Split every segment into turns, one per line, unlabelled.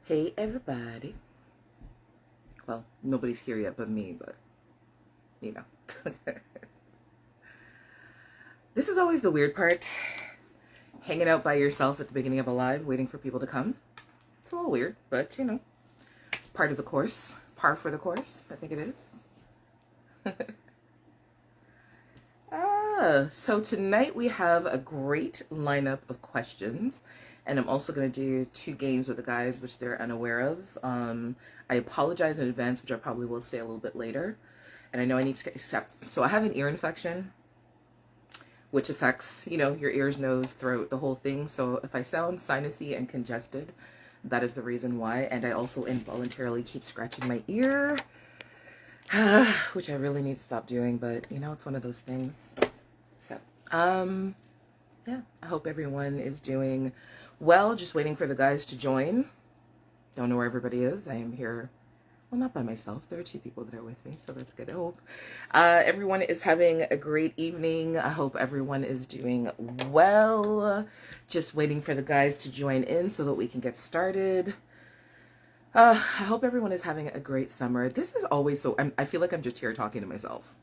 Hey everybody. Well, nobody's here yet but me, but you know. This is always the weird part. Hanging out by yourself at the beginning of a live, waiting for people to come. It's a little weird, but part of the course. Par for the course, I think it is. So tonight we have a great lineup of questions, and I'm also going to do 2 games with the guys, which they're unaware of. I apologize in advance, which I probably will say a little bit later. And I know I need to accept. So I have an ear infection, which affects, your ears, nose, throat, the whole thing. So if I sound sinusy and congested, that is the reason why. And I also involuntarily keep scratching my ear, which I really need to stop doing, but it's one of those things. So, yeah, I hope everyone is doing well. Just waiting for the guys to join. Don't know where everybody is. I am here, well, not by myself. There are 2 people that are with me, so that's good. I hope everyone is having a great evening. I hope everyone is doing well. Just waiting for the guys to join in so that we can get started. I hope everyone is having a great summer. This is always I feel like I'm just here talking to myself.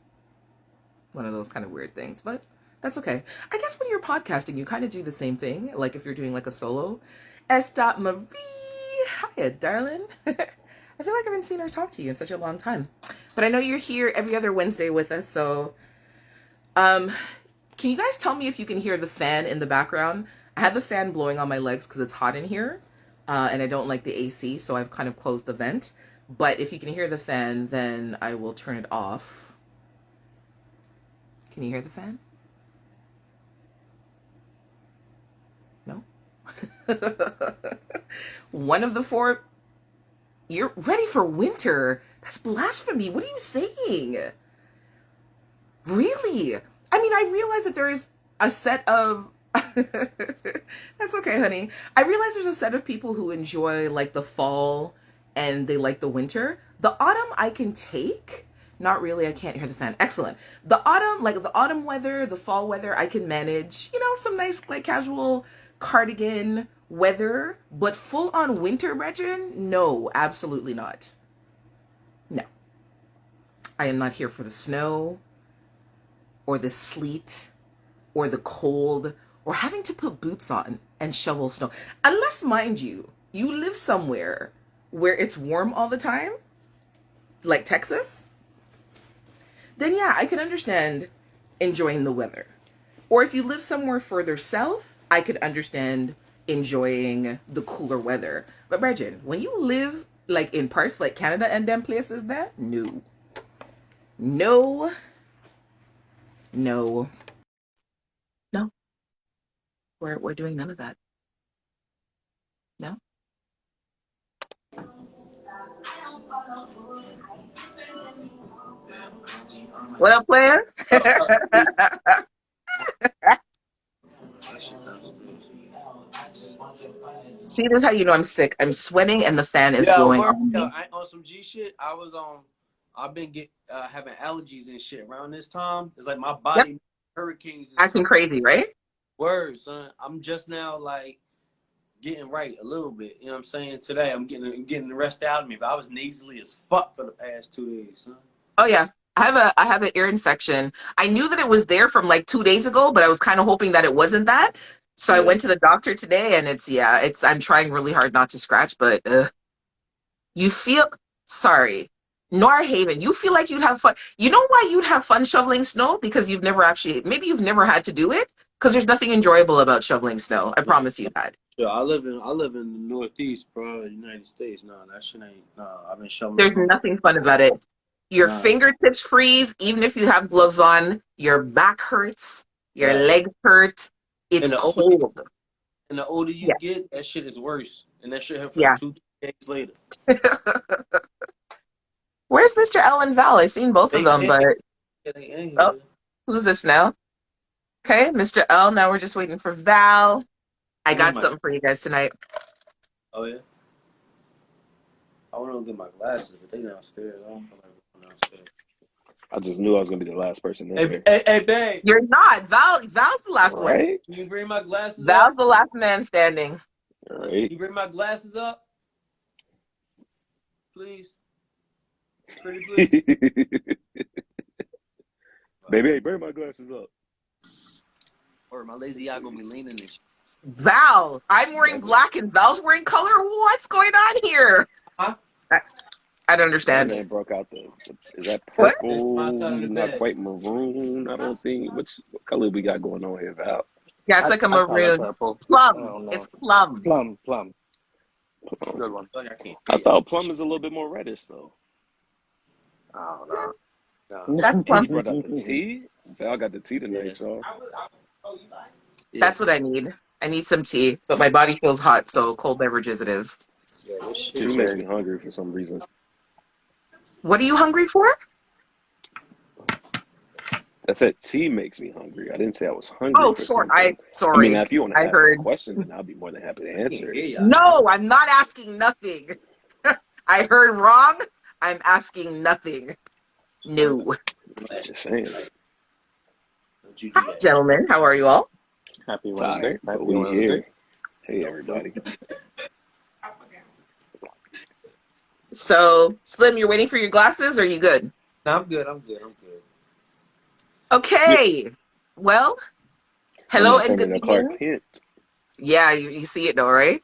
One of those kind of weird things, but that's okay. I guess when you're podcasting, you kind of do the same thing. Like if you're doing like a solo. Marie. Hiya, darling. I feel like I haven't seen her talk to you in such a long time. But I know you're here every other Wednesday with us, so can you guys tell me if you can hear the fan in the background? I have the fan blowing on my legs because it's hot in here, and I don't like the AC, so I've kind of closed the vent. But if you can hear the fan, then I will turn it off. Can you hear the fan? No? One of the 4. You're ready for winter. That's blasphemy. What are you saying? Really? I mean, I realize that there's a set of... That's okay, honey. I realize there's a set of people who enjoy like the fall and they like the winter. The autumn I can take. Not really. I can't hear the fan. Excellent. The autumn, like the autumn weather, the fall weather, I can manage. Some nice like casual cardigan weather, but full on winter, Regin? No, absolutely not. No. I am not here for the snow or the sleet or the cold or having to put boots on and shovel snow. Unless, mind you, you live somewhere where it's warm all the time, like Texas, then yeah, I can understand enjoying the weather. Or if you live somewhere further south, I could understand enjoying the cooler weather. But Regin, when you live like in parts like Canada and them places there, no. No. No. No. We're doing none of that. No. What up, player? See, this is how you know I'm sick. I'm sweating and the fan is blowing on me.
On some G shit, I've been having allergies and shit around this time. It's like my body, hurricanes is
acting crazy, right?
Word, son. I'm just now like getting right a little bit. You know what I'm saying? Today I'm getting the rest out of me, but I was nasally as fuck for the past 2 days, son.
Oh yeah. I have an ear infection. I knew that it was there from like 2 days ago, but I was kind of hoping that it wasn't that. So I went to the doctor today and I'm trying really hard not to scratch, but you feel sorry. Nor Haven, you feel like you'd have fun. You know why you'd have fun shoveling snow? Because you've never had to do it. Because there's nothing enjoyable about shoveling snow. I promise you that.
Yeah, I live in the Northeast, bro, United States. No, that shit ain't. No, I've been shoveling.
There's nothing fun about it. Your fingertips freeze, even if you have gloves on. Your back hurts. Your legs hurt. It's cold.
And the older you get, that shit is worse. And that shit happened 2 days later.
Where's Mr. L and Val? I've seen both of them, but who's this now? Okay, Mr. L. Now we're just waiting for Val. I got something for you guys tonight.
Oh yeah. I want to get my glasses, but they downstairs. I don't feel like going downstairs.
I just knew I was gonna be the last person there.
Hey, babe.
You're not. Val's the last one.
Can you bring my glasses
Val's
up?
the last man standing.
All right.
You bring my glasses up? please. Pretty please.
Baby, hey, bring my glasses up.
Or my lazy eye gonna be leaning and shit.
Val, I'm wearing black and Val's wearing color. What's going on here?
Huh?
I don't
My
understand.
man broke out is that
What?
It's my
purple?
side of the
Not
bed.
quite maroon, I don't think. What color we got going on here, Val?
Yeah, it's like a
I call it
maroon.
purple. I
Plum.
don't know.
It's plum.
Plum. Good one.
Sorry, I can't.
I thought plum is a little bit more reddish, though.
I don't know.
Nah.
That's
You
plum.
brought out the tea? Val got the tea tonight, y'all.
Yeah,
That's what I need. I need some tea, but my body feels hot, so cold beverages it is.
yeah, this shit.
Tea makes me hungry for some reason.
What are you hungry for?
I said tea makes me hungry. I didn't say I was hungry
Oh,
for
sorry.
something. I mean,
Sorry.
now, if you want to
I
ask
heard.
a question, then I'll be more than happy to answer
Hear
it.
ya.
No, I'm not asking nothing. I heard wrong. I'm asking nothing. No.
Just saying.
Don't you do
Hi,
that.
gentlemen. How are you all?
Happy
It's
Wednesday.
all right, but
Happy
we
Wednesday.
here. Hey, everybody.
So, Slim, you're waiting for your glasses? Or are you good?
No, I'm good.
Okay. Well,
I'm
hello
not
and good
turning to Clark
evening.
Kent.
Yeah, you see it though, right?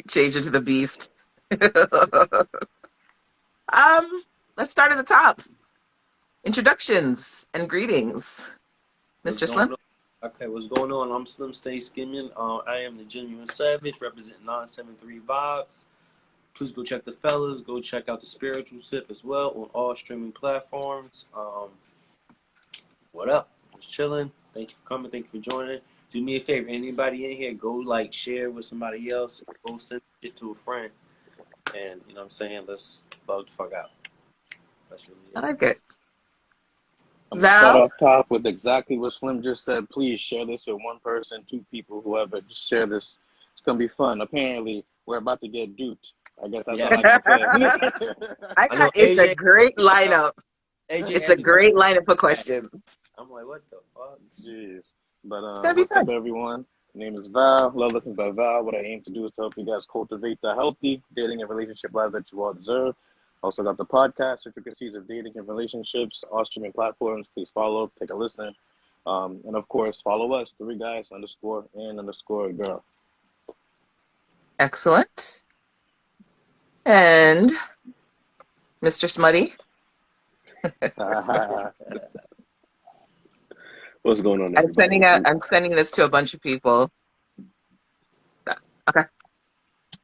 Change into the beast. Let's start at the top. Introductions and greetings.
What's
Mr.
going
Slim?
on? Okay, what's going on? I'm Slim Stay Skimming. I am the Genuine Savage, representing 973 Vibes. Please go check the fellas. Go check out the Spiritual Sip as well on all streaming platforms. What up? Just chilling. Thank you for coming. Thank you for joining. Do me a favor. Anybody in here, go like, share with somebody else. Go send it to a friend. And, you know what I'm saying? Let's bug the fuck out. That's really
I
it.
like it.
I'm going to start
Val?
off top with exactly what Slim just said. Please share this with one person, two people, whoever. Just share this. It's going to be fun. Apparently, we're about to get duped. I guess that's
Yeah.
all I can say.
I know
It's a
AJ.
great lineup.
AJ
It's a great lineup of questions.
I'm like, what the fuck?
Jeez. But
It's gonna be
what's up,
fun.
everyone? My name is Val. Love Lessons by Val. What I aim to do is to help you guys cultivate the healthy dating and relationship lives that you all deserve. Also got the podcast, Intricacies of Dating and Relationships, all streaming platforms. Please follow, take a listen. And of course, follow us, 3guys_and_girl.
Excellent. And Mr. Smutty?
What's going on,
I'm
everybody?
I'm sending this to a bunch of people. Okay.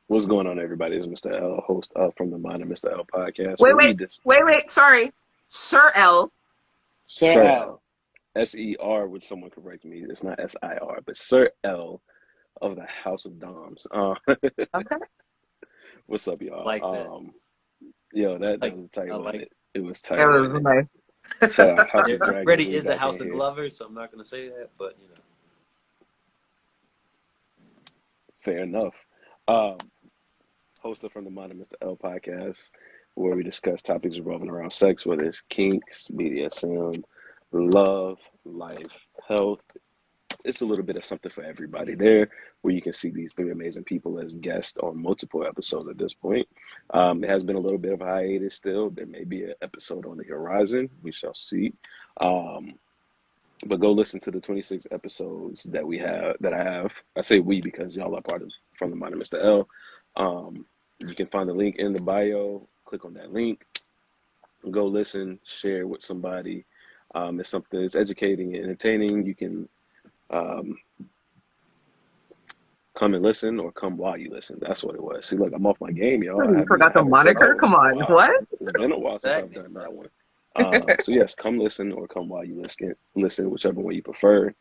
What's going on, everybody? It's Mr. L, host of From the Mind of Mr. L podcast. where we
Wait. Sorry. Sir L.
Sir L. S-E-R, would someone correct me? It's not S-I-R, but Sir L of the House of Doms.
Okay.
What's up, y'all?
Like that.
Yo, that
Like-
was tight.
I like
it? It was tight.
That was nice.
Shout out House of Dragons.
Ready
we
is a
back
house
in
of
here.
Glover, so I'm not gonna say that, but you know.
Fair enough. Hosted From the Mind of Mr. L podcast, where we discuss topics revolving around sex, whether it's kinks, BDSM, love, life, health. It's a little bit of something for everybody there, where you can see these three amazing people as guests on multiple episodes at this point. It has been a little bit of a hiatus still. There may be an episode on the horizon. We shall see. But go listen to the 26 episodes that I have. I say we because y'all are part of From the Mind of Mr. L. You can find the link in the bio. Click on that link. Go listen, share with somebody. It's something that's educating and entertaining. You can come and listen or come while you listen. That's what it was. See, look, I'm off my game, y'all.
You forgot the moniker? Come on.
Wow.
What?
It's been a while since I've done that one. So yes, come listen or come while you listen, whichever one you prefer.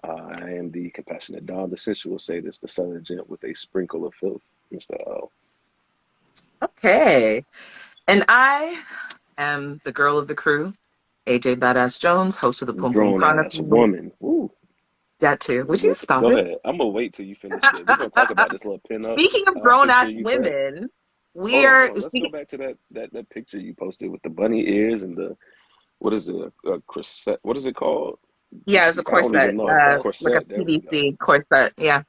I am the compassionate Don, the sensual sadist, the southern gent with a sprinkle of filth, Mr. L.
Okay. And I am the girl of the crew, AJ Badass Jones, host of the Pum Pum
Grown ass
Chronicles.
woman. Woo.
That too. Would you stop
Go
it?
ahead. I'm gonna wait till you finish it. We're gonna talk about this little pinup.
Speaking of grown-ass
picture you put.
women, we
Hold
are
on. Let's go back to that picture you posted with the bunny ears and the, what is it, a corset? What is it called?
Yeah, it's a
I don't
corset,
even know. It's a corset.
like a
There we go.
PVC corset. Yeah,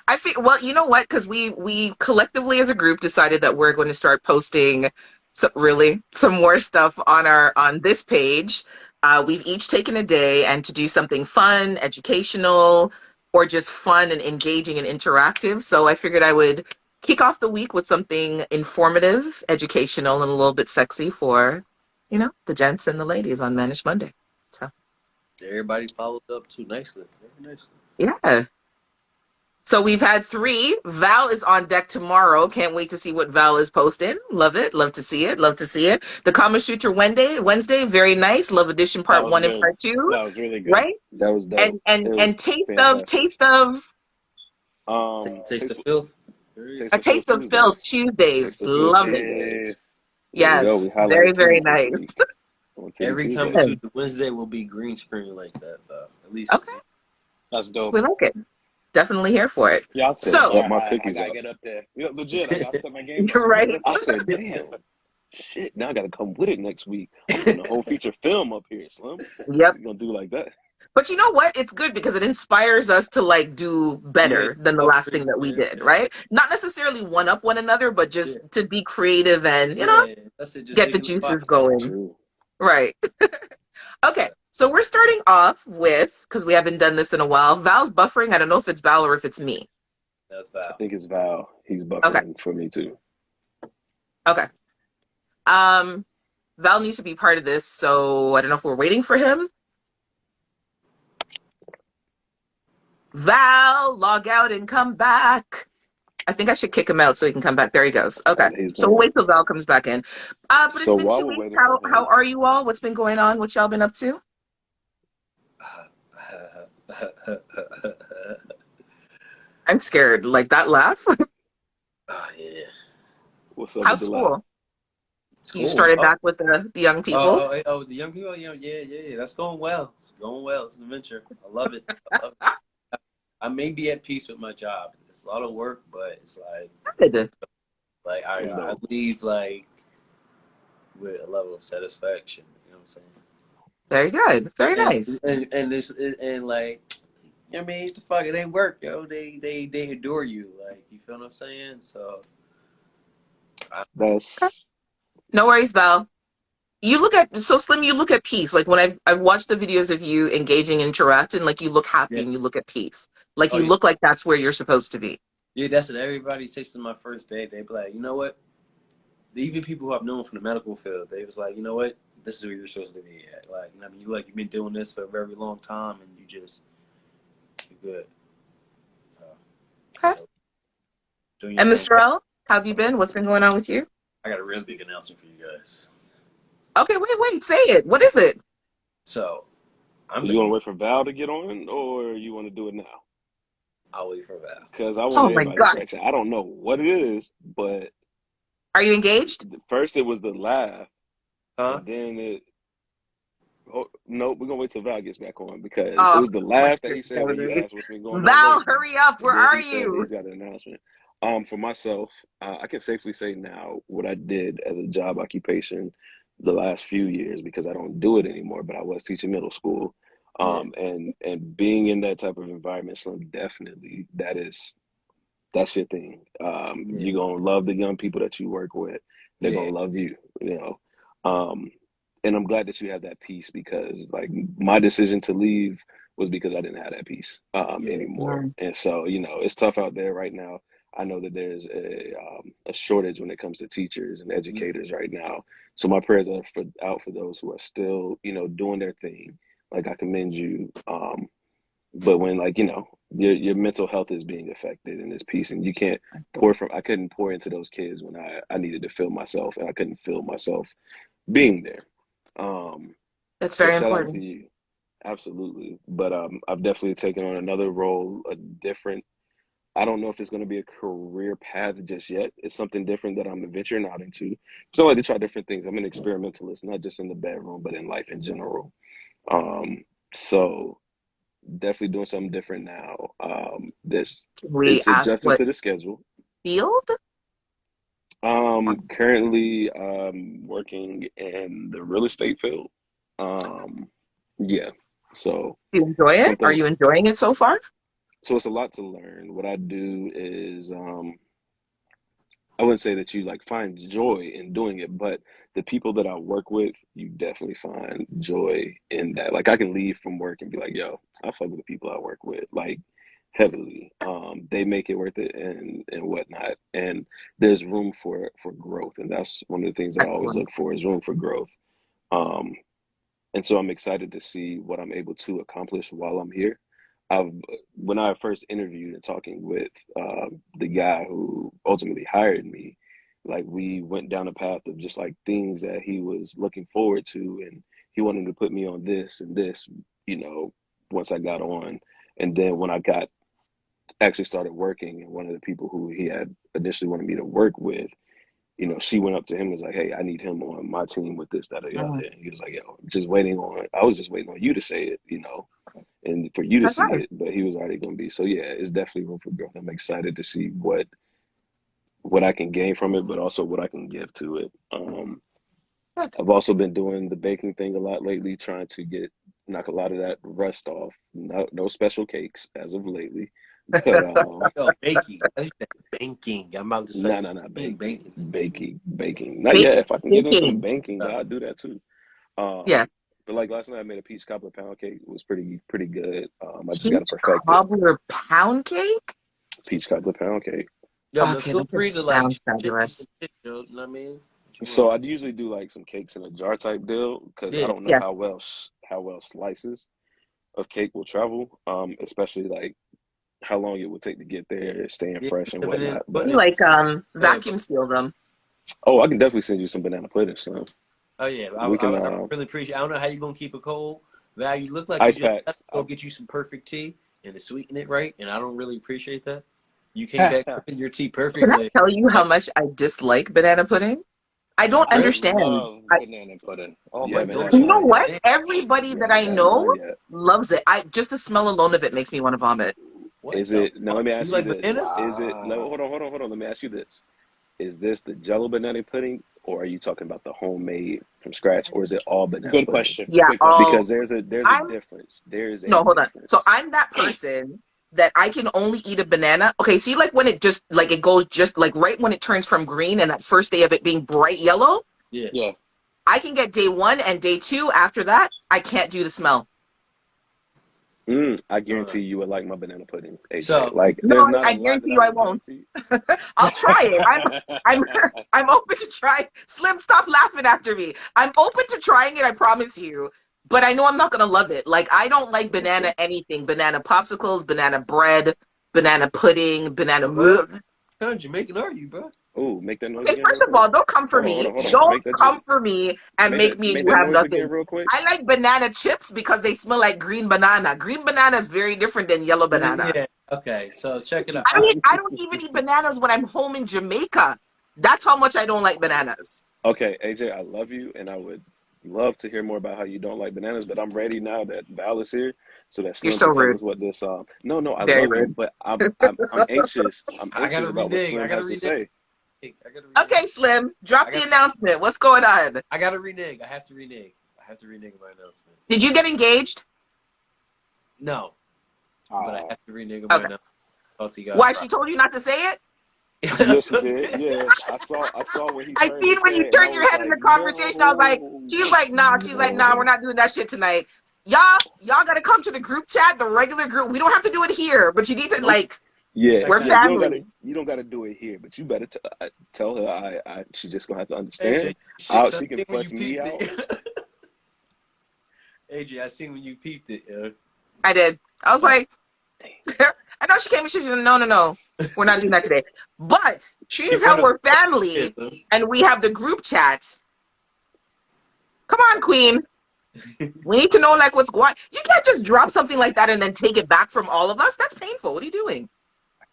I feel well. You know what? Because we collectively as a group decided that we're going to start posting So really, some more stuff on this page. We've each taken a day and to do something fun, educational, or just fun and engaging and interactive. So I figured I would kick off the week with something informative, educational, and a little bit sexy for, the gents and the ladies on Manish Monday. So
Everybody followed up too nicely. Very nicely.
yeah. So we've had 3. Val is on deck tomorrow. Can't wait to see what Val is posting. Love it. Love to see it. Love to see it. The Kama Sutra Wednesday, very nice. Love edition
That
part
was
1 and
good.
part 2.
That was really good.
Right?
That was
And
dope.
and
It was
and
fantastic.
taste of
Taste the filth.
Taste
a
of Filth
taste of filth
Tuesdays.
Tuesdays.
Taste of Filth
Love it.
Tuesdays.
Yes.
There we go.
Yes.
We
Very,
highlighted
very
Tuesdays this
nice.
week. On Titty
Every
Tuesday.
Coming Tuesday Wednesday will be green screen like that, though. At least.
Okay.
That's dope.
We like it. Definitely here for it.
Yeah, I said,
So-
Step my
I
cookies
gotta
up.
get up there. Yeah, legit, I gotta step my game up.
You're right.
I said, damn. Shit, now I gotta come with it next week. I'm putting a whole feature film up here, Slim.
Yep.
We're gonna do like that.
But you know what? It's good because it inspires us to like do better than the last thing that we did, right? Not necessarily one up one another, but just to be creative and,
That's it. Just
get the
leave it
juices
pop.
going.
True.
Right. Okay. So we're starting off with, because we haven't done this in a while, Val's buffering. I don't know if it's Val or if it's me.
That's
I
Val.
think it's Val. He's buffering for me too.
Okay. Val needs to be part of this, so I don't know if we're waiting for him. Val, log out and come back. I think I should kick him out so he can come back. There he goes. Okay.
He's
So we'll
gone.
wait till Val comes back in. But it's
So
been
while
2
we're
weeks.
waiting
How,
for him-
how are you all? What's been going on? What y'all been up to? I'm scared. Like that laugh?
Oh, yeah.
What's up
How's
with the laugh?
school? You started back with the young people?
The young people. Yeah. That's going well. It's going well. It's an adventure. I love it. I may be at peace with my job. It's a lot of work, but it's
Good.
I leave like with a level of satisfaction. You know what I'm saying?
Very good. Very nice.
And this and like, you know what I mean? The fuck, it ain't work, yo. They adore you. Like, you feel what I'm saying? So
That's
No worries, Val. Slim, you look at peace. Like when I've watched the videos of you engaging, interacting, like you look happy and you look at peace. Like you look like that's where you're supposed to be.
yeah, that's what everybody says to my first day. They be like, you know what? Even people who I've known from the medical field, they was like, you know what? This is where you're supposed to be at. Like, I mean, you've been doing this for a very long time, and you're good.
Okay.
Doing your
And
thing.
Mr. L, how have you been? What's been going on with you?
I got a real big announcement for you guys.
Okay, wait, say it. What is it?
So,
you want to wait for Val to get on, or you want to do it now?
I'll wait for Val.
Because I want
Oh my
everybody's
God.
reaction. I don't know what it is, but
Are you engaged?
first it was the laugh,
Huh?
and then it. Oh, no, we're gonna wait till Val gets back on because it
Oh,
was the laugh that he said when you asked what's been going on.
Val,
lately.
hurry up. Where
Then
are
he said
you?
he's got an announcement. For myself, I can safely say now what I did as a job occupation the last few years because I don't do it anymore, but I was teaching middle school. And being in that type of environment, Slim, definitely that's your thing. You're gonna love the young people that you work with. They're gonna love you, you know. And I'm glad that you have that peace because like my decision to leave was because I didn't have that peace anymore. And so, you know, it's tough out there right now. I know that there's a shortage when it comes to teachers and educators right now. So my prayers are out for those who are still, you know, doing their thing. Like I commend you. But when like, you know, your mental health is being affected in this piece and you can't I couldn't pour into those kids when I needed to feel myself and I couldn't feel myself being there.
That's
So
very
shout out
important.
to you. Absolutely. But I've definitely taken on another role, I don't know if it's going to be a career path just yet. It's something different that I'm venturing out into. So I like to try different things. I'm an experimentalist, not just in the bedroom, but in life in general. So definitely doing something different now.
We
It's
ask
adjusting
what
to the schedule.
field?
Currently working in the real estate field. Yeah. So
Do you enjoy it? Are you enjoying it so far?
so it's a lot to learn. What I do is I wouldn't say that you like find joy in doing it, but the people that I work with, you definitely find joy in that. Like I can leave from work and be like, yo, I fuck with the people I work with, like heavily. They make it worth it and whatnot. And there's room for growth. And that's one of the things that I always
Excellent.
look for is room for growth. Um, and so I'm excited to see what I'm able to accomplish while I'm here. I've when I first interviewed and talking with the guy who ultimately hired me, like we went down a path of just like things that he was looking forward to, and he wanted to put me on this and this, you know, once I got on, and then when I got actually started working, and one of the people who he had initially wanted me to work with, you know, she went up to him and was like, "Hey, I need him on my team with this, that, or the other."
Mhm.
And he was like, "Yo, just waiting on. I was just waiting on you to say it, you know, and for you to
That's
see
right.
it." But he was already going to be. So yeah, it's definitely room for growth. I'm excited to see what I can gain from it, but also what I can give to it.
Good.
I've also been doing the baking thing a lot lately, trying to knock a lot of that rust off. No special cakes as of lately, but
Yo, baking. I think that banking. I'm about to say
no,
banking.
baking. Not
Bake,
yet. If I can get in some
baking.
banking, but I'll do that too.
Yeah.
But like last night, I made a peach cobbler pound cake. It was pretty good. I just got to
Peach
perfect it.
cobbler pound cake?
Peach cobbler pound cake.
Yo, man,
Okay,
feel
that
free
just
to like
sounds
ship me some
fabulous.
shit, yo. You know what I mean? What you
So
want?
I usually do like some cakes in a jar type deal because I
Yeah.
don't know
Yeah.
how well slices of cake will travel. Especially like how long it will take to get there, staying
Yeah.
fresh and
Put it in,
whatnot.
putting
But
You
it
like
there, bro.
vacuum seal them.
oh, I can definitely send you some banana pudding. So
Oh yeah.
we can
I really appreciate I don't know how you're gonna keep it cold. Val, you look like you
ice
just left
packs.
to go get you some perfect tea and to sweeten it right, and I don't really appreciate that. You came back sipping your tea
Can I
perfectly.
tell you how
Like
much I dislike banana pudding? I don't
I
really?
understand.
love
I,
banana pudding. Oh
You
my
What
haven't
don't
had
you
you
know
mine
what?
yet.
understand?
Everybody
You
that
haven't
I
had
know
mine yet.
loves it. I just the smell alone of it makes me want to vomit.
What
Is
the
it now? Let
fuck?
me
You
ask you
like
this:
bananas?
Is it no?
wow.
Hold on. Let me ask you this: Is this the Jello banana pudding, or are you talking about the homemade from scratch, or is it all banana
Good
pudding?
question.
Yeah,
Good question.
all
Because there's a
I'm
difference. There is a
no, hold on. So
difference.
I'm that person that I can only eat a banana. Okay, see, like when it just like it goes just like right when it turns from green and that first day of it being bright yellow,
Yeah.
Yeah.
I can get day one and day two. After that, I can't do the smell.
I
Uh,
guarantee you would like my banana pudding, AJ.
so
Like,
No,
there's not a
I
lot
guarantee
that I
you I
would
won't.
guarantee.
I'll try it. I'm I'm open to try. Slim, stop laughing after me. I'm open to trying it, I promise you. But I know I'm not gonna love it. Like I don't like
Okay.
banana anything. Banana popsicles, banana bread, banana pudding, banana
what
okay,
kind of Jamaican are you, bro?
Oh, make that noise again real
first of
quick.
all, don't come for me.
Hold on.
Don't come for me and make me
Make
you
that
have
noise again
nothing.
real quick.
I like banana chips because they smell like green banana. Green banana is very different than yellow banana.
Yeah. Okay. So check it out. All right.
I don't even eat bananas when I'm home in Jamaica. That's how much I don't like bananas.
Okay, AJ, I love you, and I would love to hear more about how you don't like bananas. But I'm ready now that Val is here, so that
You're
Slim
so
can tell
rude.
us what this. No, I
Very
love you,
rude.
but I'm anxious. I'm
I gotta
anxious about what
renege. I
Slim
gotta
has to
renege.
say.
I gotta renege.
Okay, Slim,
I
drop the
got.
announcement. What's going on?
I gotta renege. I have to renege. I have to renege my announcement.
Did you get engaged?
No, but I
Ah,
have to renege my
Okay.
announcement. Talk to you guys
Why
Friday.
she told you not to say it?
Yes, she did. Yeah, I saw when he
I
turned
seen
his
when you
head, and I
turned your
was
head in
like,
the conversation. I was like, she's like, nah. She's like, nah. We're
no.
not doing that shit tonight. Y'all gotta come to the group chat, the regular group. We don't have to do it here, but you need to
Nope.
like,
Yeah,
we're
Check it
yeah.
out.
family.
You don't gotta do it here, but you better tell her. She just gonna have to understand.
AJ, shit. I
She can
seen when you
fuss me
peeped
out.
it. AJ, I seen when you peeped it. Yo.
I did. I was like, I know she came and she said, no. We're not doing that today. But
She
she's how
better.
we're family and we have the group chat. Come on, Queen. We need to know like what's going. You can't just drop something like that and then take it back from all of us. That's painful. What are you doing?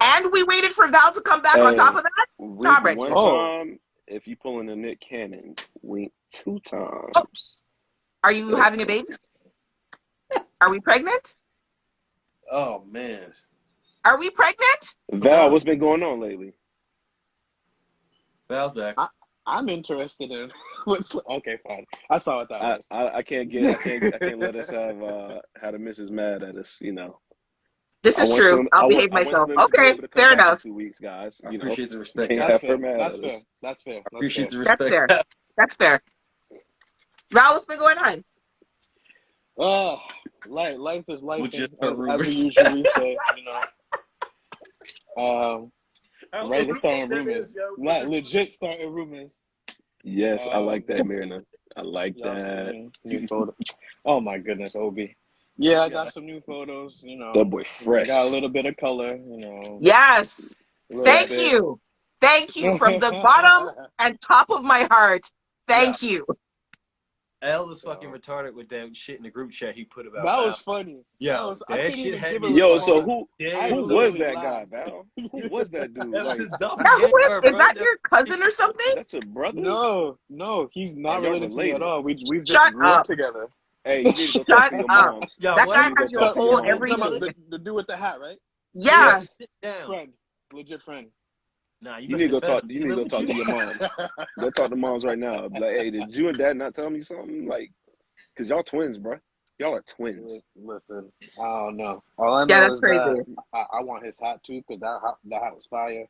And we waited for Val to come back on top
Hey,
of that.
wink
Nah,
one
Brendan.
oh,
time. If you pulling a Nick Cannon, wink two
Oh,
times.
are you having a baby? Are we pregnant?
Oh man.
Are we pregnant?
Val, what's been going on lately?
Val's back.
I'm interested in what's okay, fine. I saw what that was.
I can't let us have the missus mad at us. You know.
This
I
is
want
true.
Slim.
I'll behave
I want
myself.
Slim to be
Okay,
able to come
fair
back in
enough.
2 weeks, guys.
I
You know,
appreciate the
you
respect.
can't
That's
have
fair.
formalities.
That's fair. That's fair.
I
That's
appreciate
fair.
the
That's
respect.
fair. That's fair. Val, what's been going on?
Life is life,
Legit
as we
rumors.
usually say.
I don't know
Right,
who
they're
the
starting
fuck that
rumors.
is, yo.
Legit starting rumors.
Yes, I like that,
Um,
Myrna. I like
y'all
that.
seen new photos? Oh my goodness, Obi. Yeah, I
Yeah.
got some new photos.
That boy
Got a
fresh.
little bit of color.
Yes.
A little
Thank
bit.
you. Thank you from the bottom and top of my heart. Thank you.
L is fucking
So,
retarded with that shit in the group chat he put about
that
Val.
was funny.
Yo,
I
that
couldn't
shit
even
had
give a
me
Yo, so
response. I
who was
literally
that guy,
laughed.
Val? Who was that dude?
That was
Like,
his
Now,
doppelganger,
who is
bro.
that your cousin or
is
something?
that your brother?
No, he's
Are
not
y'all
related to me at
related?
all. We've just
Shut
grew up
up.
together.
Hey, you need to go talk
Shut
to your
up.
moms.
Yo,
That
what?
guy
You need to
has
go
your
talk to
whole
your
You're
moms.
talking
everything.
about the dude with the hat, right?
Yeah.
Sit down.
Friend, legit friend.
Nah, you
You need to
must
go
have
talk.
fed him.
You
He
need to
live
go
with
talk to
you?
your moms. Go talk to moms right now. Be like, hey, did you and dad not tell me something? Like, cause y'all twins, bro. Y'all are twins.
Listen, I don't know. All I
Yeah,
know
that's
is that
crazy.
I want his hat too, because that hat was fire.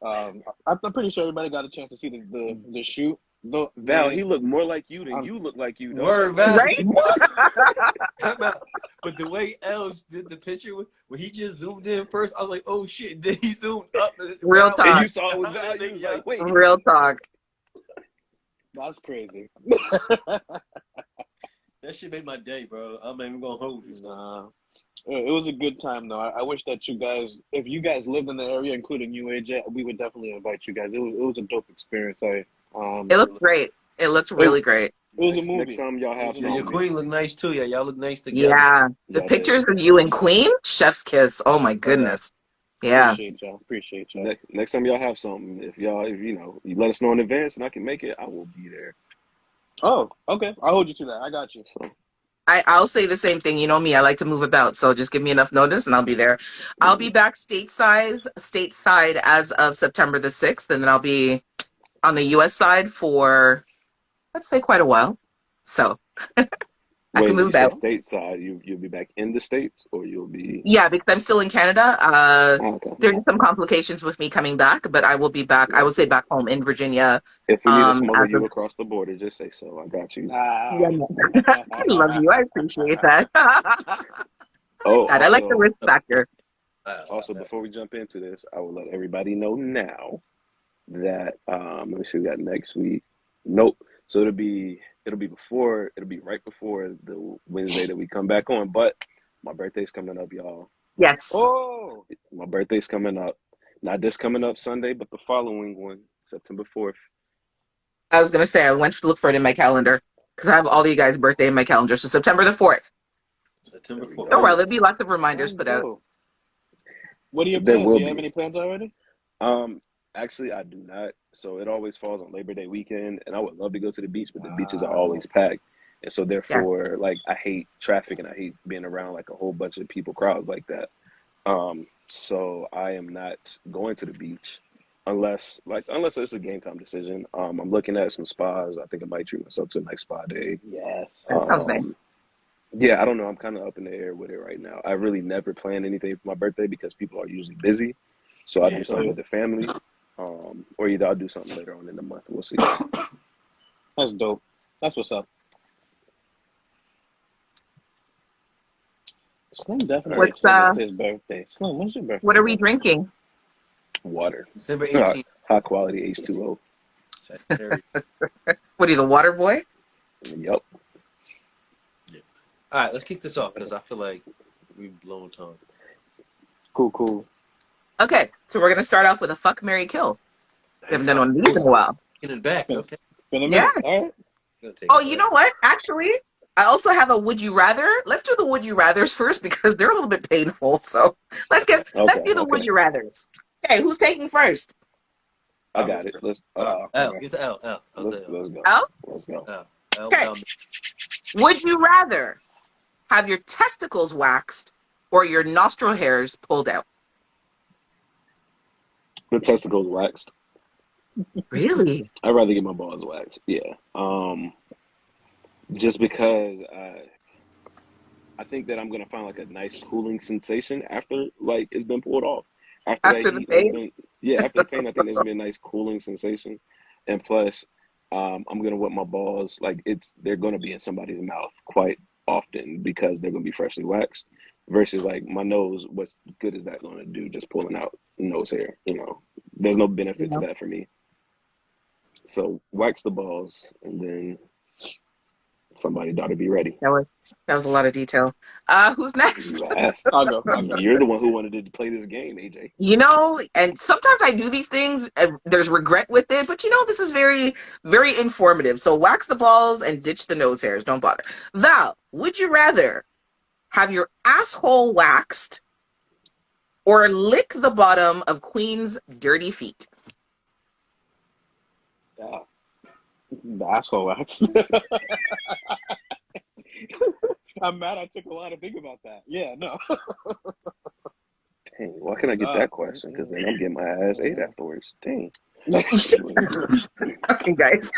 I'm pretty sure everybody got a chance to see the shoot. Though,
Val,
man,
he looked more like you than
I'm,
you look like you, though.
Word,
Like,
Val.
Right?
I'm out. But the way Els did the picture, when he just zoomed in first, I was like, oh shit. Then he zoomed up. And
Real
Val
and
talk.
you saw it was Val. You was like, wait.
Real talk.
that's crazy.
That shit made my day, bro. I'm not even gonna hold you.
Nah, it was a good time though. I wish that you guys, if you guys lived in the area, including you, AJ, we would definitely invite you guys. It was a dope experience.
It looks great. It looks
it,
really great.
it was a
Next
movie.
time y'all have
It was a
Yeah, your
movie.
queen
something,
look nice too. Yeah, y'all look nice together.
Yeah. The
y'all
pictures
did.
of you and Queen, chef's kiss. Oh my goodness. Yeah.
Appreciate y'all.
Next time y'all have something, if you let us know in advance and I can make it, I will be there.
Oh, okay. I'll hold you to that. I got you.
So,
I'll say the same thing. You know me, I like to move about. So just give me enough notice and I'll be there. I'll be back stateside as of September the 6th. And then I'll be on the US side for, let's say, quite a while. So I
wait,
can
when you
move
say
out.
stateside, you'll be back in the States or you'll be
Yeah, because I'm still in Canada.
okay.
There's some complications with me coming back, but I will be back. I would say back home in Virginia.
If we need to smuggle
As of
you across the border, just say so. I got you.
yeah, no. I love you. I appreciate that.
Oh,
God, I like the risk factor.
also before we jump into this, I will let everybody know now that let me see, we got next week. Nope. So it'll be right before the Wednesday that we come back on. But my birthday's coming up, y'all.
Yes,
Oh,
My birthday's coming up. Not this coming up Sunday, but the following one, September 4th.
I was gonna say I went to look for it in my calendar because I have all you guys' birthday in my calendar. So September the 4th.
September
There we
4th.
Oh
go.
well, there'll be lots of reminders
that's
put out.
dope. What are your
There
plans? Do
will
you have
be.
any plans already?
Actually, I do not. So it always falls on Labor Day weekend, and I would love to go to the beach, but the beaches are
Wow.
always packed. And so
Yeah.
therefore, like, I hate traffic and I hate being around like a whole bunch of people, crowds like that. So I am not going to the beach unless it's a game time decision. I'm looking at some spas. I think I might treat myself to a nice spa day.
Yes.
That sounds nice.
Yeah, I don't know. I'm kind of up in the air with it right now. I really never plan anything for my birthday because people are usually busy. So I
Yeah.
do something with the family, or either I'll do something later on in the month. We'll see.
That's dope. That's what's up. Slim definitely
What's
told us his birthday. Slim, when's your birthday?
what are we
bro?
drinking?
Water,
December
high
18th.
quality H2O.
Sagittarius.
What are you, the water boy?
Yep.
All right, let's kick this off because I feel like we've blown time.
Cool.
Okay, so we're gonna start off with a fuck, marry, kill. We haven't done one of these in a while.
Getting it back. Okay.
It's been a
Yeah.
minute. All right.
Gonna take
Oh,
it
you
back.
know what? Actually, I also have a would you rather. Let's do the would you rathers first because they're a little bit painful. So let's do the would
Okay.
you rathers. Okay, who's taking first?
I got it. Let's
L.
okay.
Get the L. L. I'll
Let's
say L.
go.
L?
Let's go.
L. L.
Okay.
L.
Would you rather have your testicles waxed or your nostril hairs pulled out?
The testicles waxed.
Really?
I'd rather get my balls waxed. Yeah. Just because I think that I'm gonna find like a nice cooling sensation after like it's been pulled off. After that
After the
heat has
fade?
been, yeah, after the pain, I think there's gonna be a nice cooling sensation, and plus, I'm gonna wet my balls like they're gonna be in somebody's mouth quite often because they're gonna be freshly waxed. Versus like my nose, what's good is that gonna do? Just pulling out nose hair, There's no benefit to
No.
that for me. So wax the balls, and then somebody ought to be ready.
That was a lot of detail. Who's next?
You asked.
I'll go. I'll go.
You're the one who wanted to play this game, AJ.
And sometimes I do these things, and there's regret with it, but this is very, very informative. So wax the balls and ditch the nose hairs. Don't bother. Val, would you rather have your asshole waxed or lick the bottom of Queen's dirty feet?
Yeah. The asshole wax. I'm mad I took a while to think about that. Yeah, no.
Dang, why can't I get that question? Because then I'm getting my ass ate afterwards. Dang.
Okay, guys.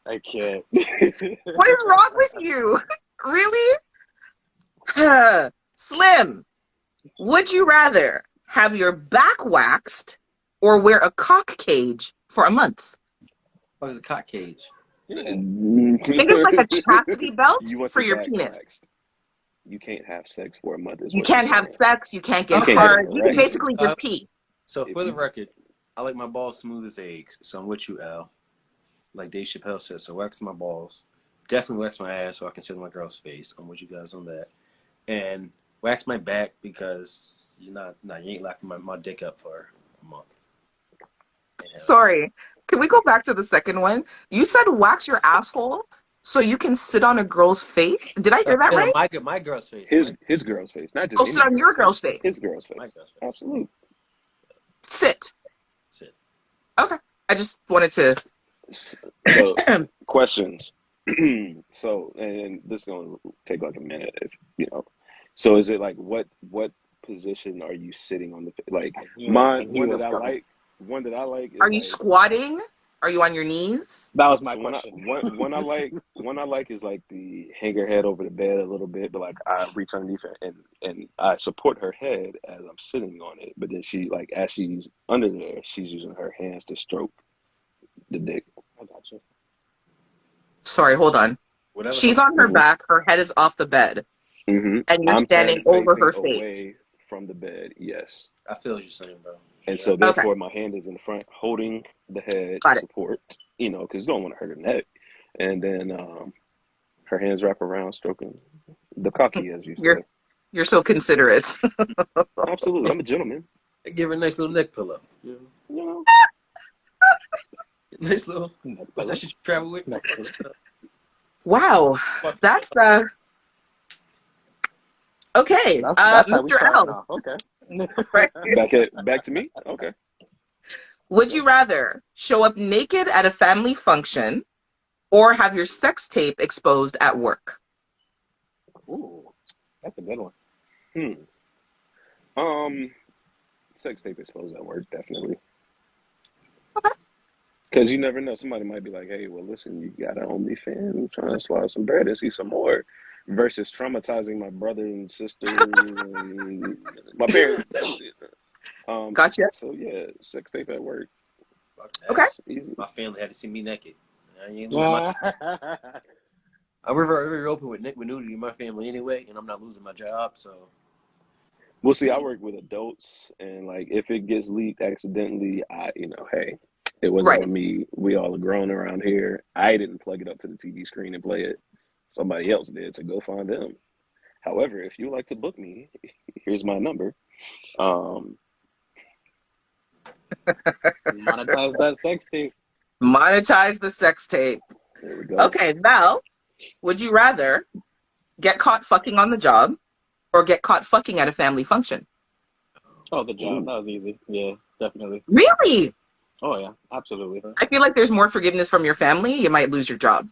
I can't.
What is wrong with you? Really? Slim, would you rather have your back waxed or wear a cock cage for a month?
What is a cock cage?
Think of like a chastity belt
You want
for
your
your
back
penis.
waxed. You can't have sex for a month. Is
You
what
can't
you're
have
saying.
sex. You can't get
Okay.
hard. You
Right.
can basically just pee.
So for the record, I like my balls smooth as eggs. So I'm with you, Al. Like Dave Chappelle said, so wax my balls. Definitely wax my ass so I can sit on my girl's face. I'm with you guys on that. And wax my back because you ain't locking my dick up for a month.
Sorry. Can we go back to the second one? You said wax your asshole so you can sit on a girl's face. Did I hear that right?
My girl's face.
His girl's face, not just
Oh, sit on your girl's face.
His girl's face.
My girl's face.
Absolutely.
Sit.
Sit.
Okay. I just wanted to.
So, questions. So, and this is gonna take like a minute, So, is it like what position are you sitting on like mine? One that I like. Is
Are you
like,
squatting? Are you on your knees?
That was my
So
question.
one I like is like the hang her head over the bed a little bit, but like I reach underneath her and I support her head as I'm sitting on it. But then she like as she's under there, she's using her hands to stroke the dick.
I got you.
Sorry, hold on.
Whatever.
She's on her back. Her head is off the bed.
Mm-hmm.
And you're
I'm
standing
turned
over her
facing
face.
away from the bed. Yes.
I feel what you're saying, bro.
And
Yeah.
so therefore my hand is in the front holding the head
Got it.
support, because you don't want to hurt her neck. And then her hands wrap around stroking the cocky, as you say.
You're so considerate.
Absolutely. I'm a gentleman.
Give her a nice little neck pillow.
You know.
Nice little. What's that shit you travel with?
Wow. That's okay.
That's how we
Mr.
start
L.
now. Okay.
Back to me? Okay.
Would you rather show up naked at a family function or have your sex tape exposed at work?
Ooh, that's a good one.
Sex tape exposed at work, definitely.
Okay.
Because you never know. Somebody might be like, hey, well, listen, you got an OnlyFans. I'm trying to slide some bread and see some more. Versus traumatizing my brother and sister and my parents.
Gotcha.
So, yeah, sex tape at work.
Okay.
Easy.
My family had to see me naked. I ain't lose my. I'm very open with nudity in my family anyway, and I'm not losing my job, so.
Well, see, I work with adults, and like if it gets leaked accidentally, hey, it wasn't on me. We all are grown around here. I didn't plug it up to the TV screen and play it. Somebody else did, so go find them. However, if you would like to book me, here's my number.
Monetize that sex tape.
Monetize the sex tape.
There we go.
Okay, Val, would you rather get caught fucking on the job or get caught fucking at a family function?
Oh, the job.
Ooh.
That was easy. Yeah, definitely.
Really?
Oh, yeah, absolutely.
I feel like there's more forgiveness from your family. You might lose your job.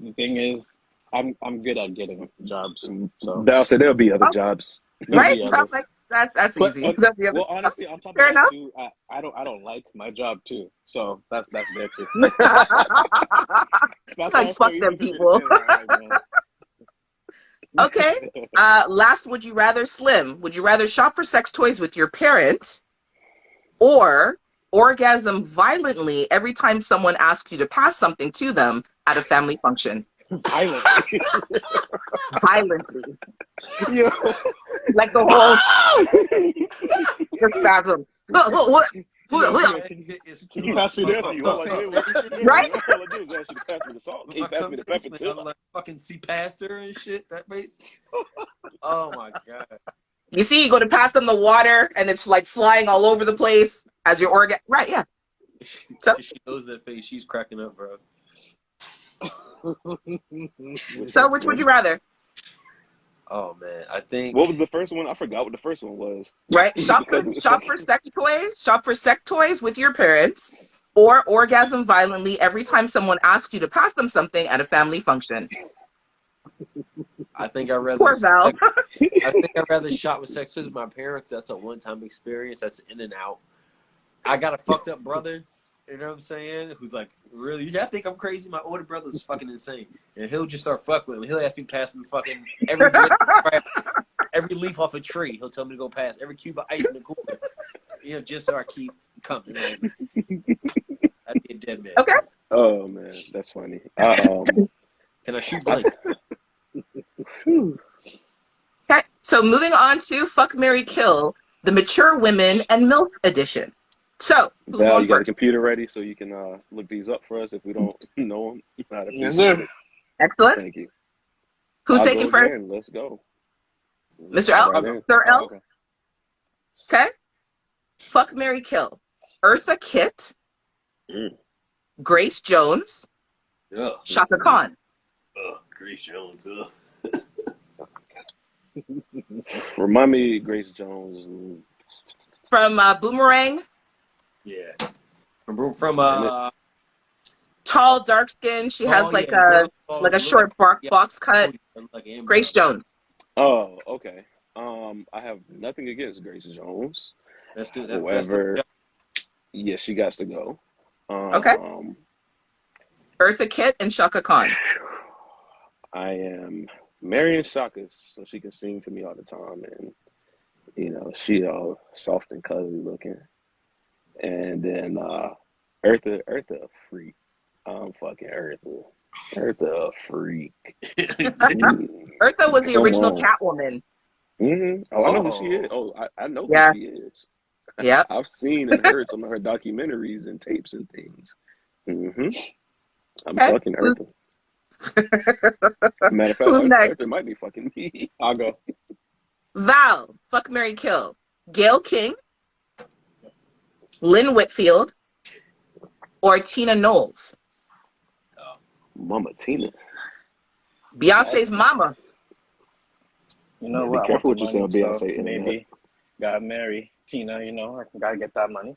The thing is, I'm good at getting jobs. So
Val said there'll be other jobs.
Right?
Yeah,
So I'm like, That's
But
easy. That's the other
well,
stuff.
honestly, on top of
Fair
that
enough.
too, I don't like my job too, so that's there too. That's why
Like
it's so
fuck
easy
them
for me to
people.
say that. Like,
Okay. Last, would you rather, Slim? Would you rather shop for sex toys with your parents or orgasm violently every time someone asks you to pass something to them at a family function?
violently.
Violently.
Yo.
Like the whole the spasm.
Can you pass me this? You want like this?
Right?
All I do is ask you to pass me the salt. Can you pass me the pepper too?
I'm like fucking see pastor and shit. That face. Oh my god.
You see, you go to pass them the water and it's like flying all over the place as your organ. Right, yeah. So-
She knows that face. She's cracking up, bro.
So which would you rather?
Oh man, I think.
What was the first one? I forgot what the first one was.
Right? Shop
Because it was
for sex toys. Shop for sex toys with your parents, or orgasm violently every time someone asks you to pass them something at a family function.
I think I'd rather.
Poor Val.
I think I'd rather shop with sex toys with my parents. That's a one-time experience. That's in and out. I got a fucked up brother. You know what I'm saying? Who's like, really? Yeah, I think I'm crazy. My older brother's fucking insane. And he'll just start fucking with him. He'll ask me to pass me fucking every leaf off a tree. He'll tell me to go pass every cube of ice in the cooler. You know, just so I keep coming. Like, I'd be a dead man.
Okay.
Oh man, that's funny.
Can I shoot blank?
Okay. So moving on to Fuck, Marry, Kill, the Mature Women and MILF edition. So, who's
Val,
going
you got the
first?
computer ready so you can look these up for us if we don't know them. I'd
Yes,
appreciate
sir.
it.
Excellent.
Thank you.
Who's
I'll
taking
go
first?
again. Let's go.
Mr. L?
Right in.
Sir L?
Okay.
Okay. Fuck, Marry, Kill. Eartha Kitt,
Mm.
Grace Jones,
Ugh.
Shaka Khan.
Grace Jones.
Remind me, Grace Jones.
From Boomerang,
Yeah. From
tall, dark skin. She has like
yeah,
a short box cut.
like Amber.
Grace Jones.
Oh, okay. I have nothing against Grace Jones.
That's the
However, yes, she got to go.
Okay. Eartha Kitt and Shaka Khan.
I am marrying Shaka so she can sing to me all the time, and you know she all soft and cuddly looking. And then Eartha a freak. I'm fucking Eartha. Eartha a freak.
Eartha was the
Come
original
on.
Catwoman.
Mm-hmm. Oh, I know who she is. Oh, I know
Yeah.
who she is.
Yep.
I've seen and heard some of her documentaries and tapes and things. Mm-hmm. I'm
Okay.
fucking Eartha. Matter of fact,
Who's next?
Eartha might be fucking me.
I'll go.
Val. Fuck, Marry, Kill. Gail King, Lynn Whitfield, or Tina Knowles.
Mama Tina.
Beyonce's mama.
You know
Yeah,
what?
be careful what you say on
money,
Beyonce
so
internet.
maybe gotta marry Tina. You know, I gotta get that money.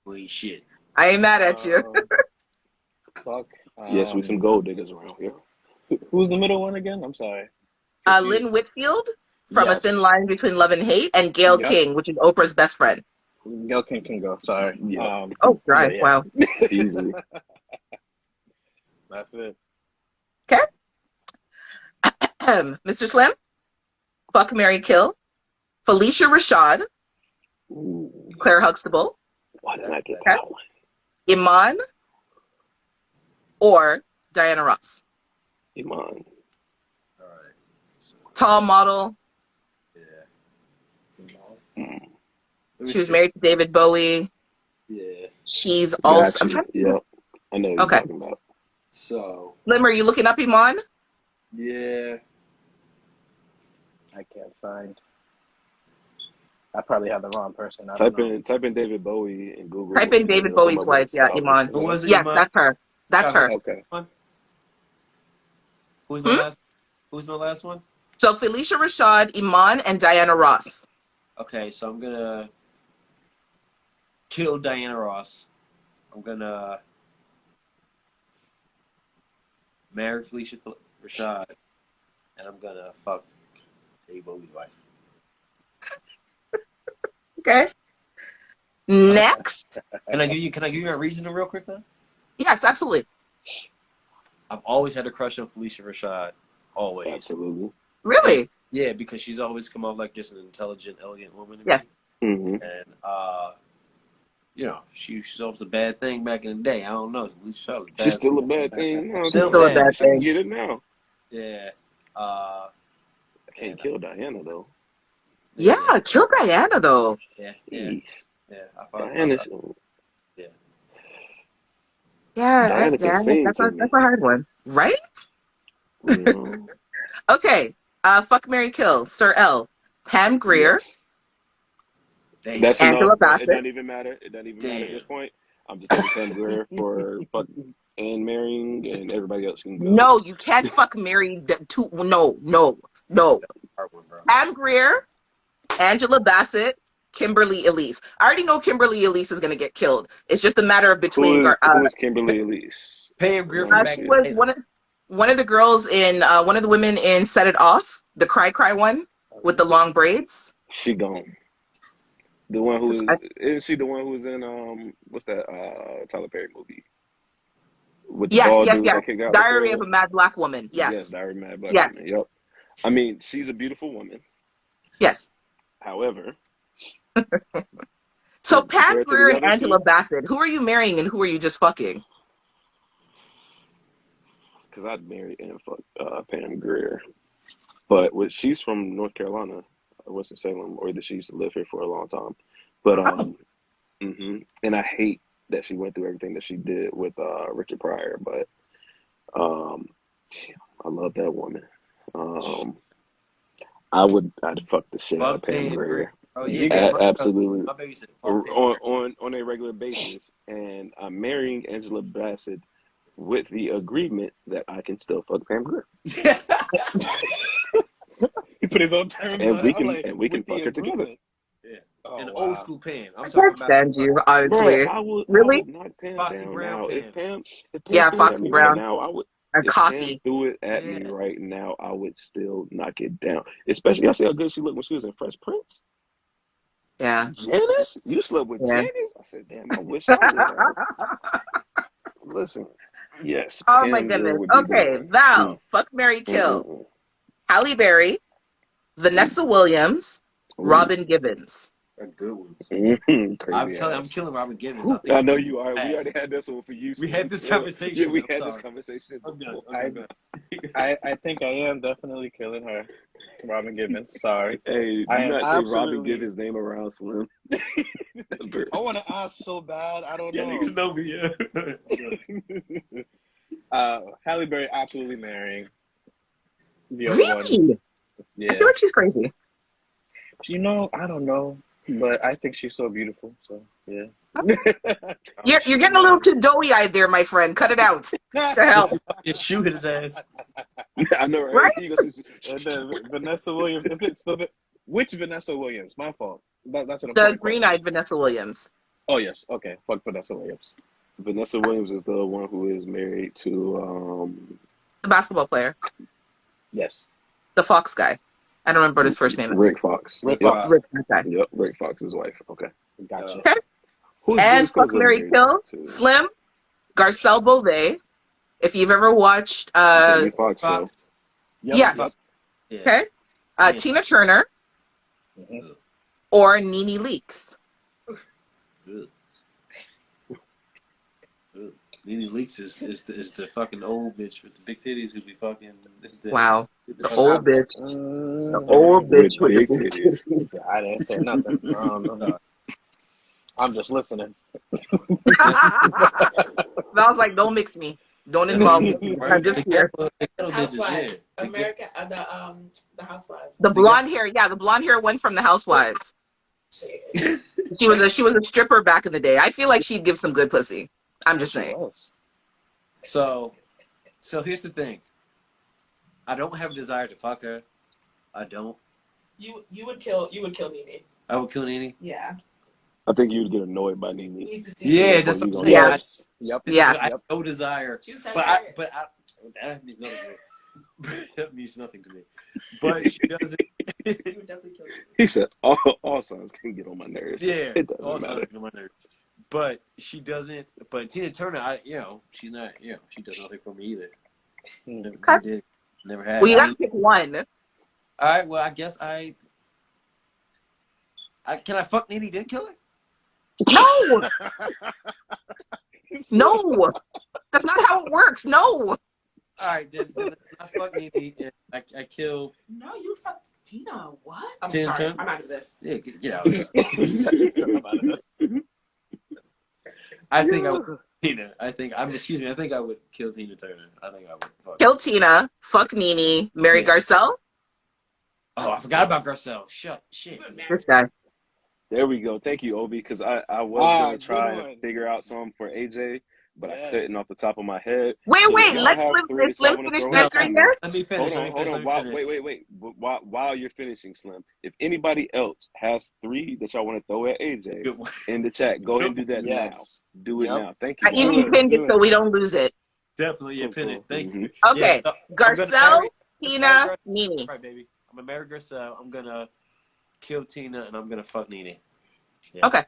Holy shit.
I ain't mad at you.
Fuck.
Yes, we some gold diggers around here.
Who's the middle one again? I'm sorry.
Lynn Whitfield from A
Yes.
Thin Line Between Love and Hate, and Gail
Yep.
King, which is Oprah's best friend.
Gail King can go. Sorry.
Yeah.
Oh, right.
yeah.
Wow.
Easily.
That's it.
Mr. Slim, Fuck, Marry, Kill, Felicia Rashad,
Ooh,
Claire Huxtable,
why did I get
Okay.
that one?
Iman, or Diana Ross.
Iman.
All right. So,
Tall model.
yeah.
Mm.
She was married to David Bowie.
Yeah.
She's also. I'm
Gotcha.
trying to
Yep. I know what
Okay.
you're talking about.
So,
Slim, are you looking up Iman?
yeah.
I can't find. I probably have the wrong person. I don't know.
Type in David Bowie in Google.
Type in David
It'll come
Bowie's
up
wife.
with
Yeah,
thousands
Iman.
of
Who was
them.
it?
Yes,
Iman?
that's her. That's her.
Okay.
Who's my last? Who's my last one?
So Felicia Rashad, Iman, and Diana Ross.
Okay, so I'm gonna kill Diana Ross. I'm gonna marry Felicia Rashad, and I'm gonna fuck Dave Bowie's wife.
Okay. Next.
Can I give you a reason real quick though?
Yes, absolutely.
I've always had a crush on Felicia Rashad. Always.
Absolutely.
Really?
Yeah, because she's always come off like just an intelligent, elegant woman to
Yeah.
me.
Mm-hmm.
And you know, she's always a bad thing back in the day. I don't know. Felicia Rashad was bad.
She's still a bad thing. No,
Still
Still a
bad.
bad
she can
thing.
get it now.
Yeah.
I can't kill Diana though.
Yeah, kill Diana though.
Yeah.
Eesh.
I thought
Diana,
Yeah,
Diana can sing
that's
to
a
me.
hard one, right?
You know?
Okay. Fuck, marry, kill. Sir L. Pam Grier.
Yes.
Damn.
That's
Angela
enough.
Bassett.
It doesn't even matter. It doesn't even matter at this point. I'm just taking Pam Grier for fuck and marrying, and everybody else can go.
No, you can't fuck, marry two. No.
Hard one, bro.
Pam Grier, Angela Bassett, Kimberly Elise. I already know Kimberly Elise is gonna get killed. It's just a matter of between.
Who is Kimberly Elise?
Pam Grier from back
She
in
was
the day.
one of the girls in one of the women in Set It Off, the Cry one with the long braids.
She gone. The one who isn't she the one who was in what's that Tyler Perry movie? With the bald dude that kicked out the
Diary
girl?
of a Mad Black Woman. Yes.
Diary of a Mad Black
Yes.
Woman. Yep. I mean, she's a beautiful woman.
Yes.
However,
so Pam
compared to the
Grier and
other
Angela
two-
Bassett, who are you marrying and who are you just fucking?
because I'd marry and fuck Pam Grier, but she's from North Carolina, Winston-Salem, or that she used to live here for a long time. But and I hate that she went through everything that she did with Richard Pryor. But I love that woman. I'd fuck the shit out of Pam Grier.
Oh yeah,
Absolutely.
My baby said fuck Pam
On a regular basis, and I'm marrying Angela Bassett with the agreement that I can still fuck Pam Grier,
Grier.
He put his own terms
and
on
we
it.
can
I'm like,
fuck her together.
agreement.
Yeah.
Oh,
An
wow.
old school Pam. I'm
I
talking
can't stand you, honestly.
Bro, I would
Really?
knock Pam
Foxy
down
Brown
now.
Pam.
If Pam
Yeah,
threw it
Foxy
at me
Brown.
right now, I would.
And
If
coffee.
Pam threw it at me
Yeah.
right now, I would still knock it down. Especially, I see how good she looked when she was in Fresh Prince.
Yeah.
Janice, you slept with
Yeah.
Janice. I said, damn, I wish I would have. Listen, yes.
Oh
Pam
my
Grier
goodness.
would be the
Okay,
one.
Val. Fuck, marry, kill. Halle Berry, Vanessa Williams, Robin Gibbons.
A good one.
Crazy
I'm
ass.
killing Robin Gibbons.
I know you are. We
Pass.
already had this one for you.
We had this
Steve.
conversation.
Yeah, we
I'm
had this
sorry.
conversation.
I'm done.
before.
I'm done.
I think I am definitely killing her. Robin Gibbons. Sorry.
Hey, do
I am
not say Robin
absolutely-
give his name around Slim.
I want to ask so bad. I don't
Yeah,
know.
niggas know me. Yeah.
Halle Berry absolutely marrying the other one.
Really?
Yeah.
I feel like she's crazy.
You know, I don't know, but I think she's so beautiful. So yeah.
You're getting a little too doughy-eyed there, my friend. Cut it out. What the hell?
Just shoot his ass.
I know, right?
Right?
He goes,
And then Vanessa Williams. If it's which Vanessa Williams? My fault. That's an
The
important question.
green-eyed Vanessa Williams.
Oh yes. Okay. Fuck Vanessa Williams.
Vanessa Williams is the one who is married to
The basketball player.
Yes.
The Fox guy. I don't remember what his first name is.
Rick Fox.
Rick
Yep.
Fox.
Rick, that guy.
Yep, Rick Fox's wife. Okay.
Gotcha.
Okay.
Who's
And
Bruce
fuck,
Cousins
marry,
married
kill.
to?
Slim, Garcelle Beauvais. If you've ever watched,
Jamie Foxx show.
Fox.
Yep.
yes.
Yeah.
Okay. Tina Turner
Mhm.
or Nene Leakes.
Ugh. Ugh. Nene Leakes is the fucking old bitch with the big titties who be fucking.
Wow. The old bitch. The
Mm,
old bitch
With
with
big
the
titties.
I didn't say nothing. I'm just listening.
I was like, don't mix me. Don't involve me. I'm just here.
It's Housewives. America, the Housewives.
The blonde hair, yeah, the blonde hair one from the Housewives.
Shit.
She was a stripper back in the day. I feel like she'd give some good pussy. I'm just saying.
So here's the thing. I don't have a desire to fuck her. I don't.
You would kill Nene.
I would kill Nene.
Yeah.
I think you'd get annoyed by
You
Nene.
need to see
Yeah,
her.
that's what I'm saying.
Yeah.
Yes. Yep.
Yeah.
I have no desire.
She's
But
hilarious.
that means no good. That means nothing to me. But she doesn't.
You would definitely kill me.
He said, all sons can get on my nerves.
Yeah,
It doesn't
also
matter.
on my nerves. But she doesn't. But Tina Turner, she's not. She does nothing for me either. Never did. Never had.
Well, you have to pick one.
All right. Well, I guess I can I fuck Nene then kill her?
No, no, that's not how it works. No.
All right, then I fuck Nene and I kill.
No, you fucked Tina. What? I'm
Tina
sorry.
Turner?
I'm out of this.
Yeah, get out of this. I think I would Tina. I think I would kill Tina Turner. I think I would fuck.
Kill Tina, fuck Nene, marry
Yeah.
Garcelle.
Oh, I forgot about Garcelle. Shit.
Good man.
This guy.
There we go. Thank you, Obi, because I was going to
good
try
one.
and figure out some for AJ, but I
Yes.
couldn't off the top of my head.
Wait,
So
wait.
y'all
Let's
have
Slim,
three
let
that y'all
Slim
wanna
finish
throw
that
out?
three there.
Let me finish.
Hold on. Wait. While you're finishing, Slim, if anybody else has three that y'all want to throw at AJ
Good one.
in the chat, go ahead and do that
Yes.
now. Do it
Yep.
now. Thank you.
I even
Do it,
pinned
do
it so
it.
we don't lose it.
Definitely, yeah, pin it. Thank you.
Okay.
Yeah, so I'm gonna
Garcelle,
marry-
Tina, Nene.
Right, baby. I'm gonna marry Garcelle. I'm gonna kill Tina, and I'm gonna fuck Nene. Yeah.
Okay.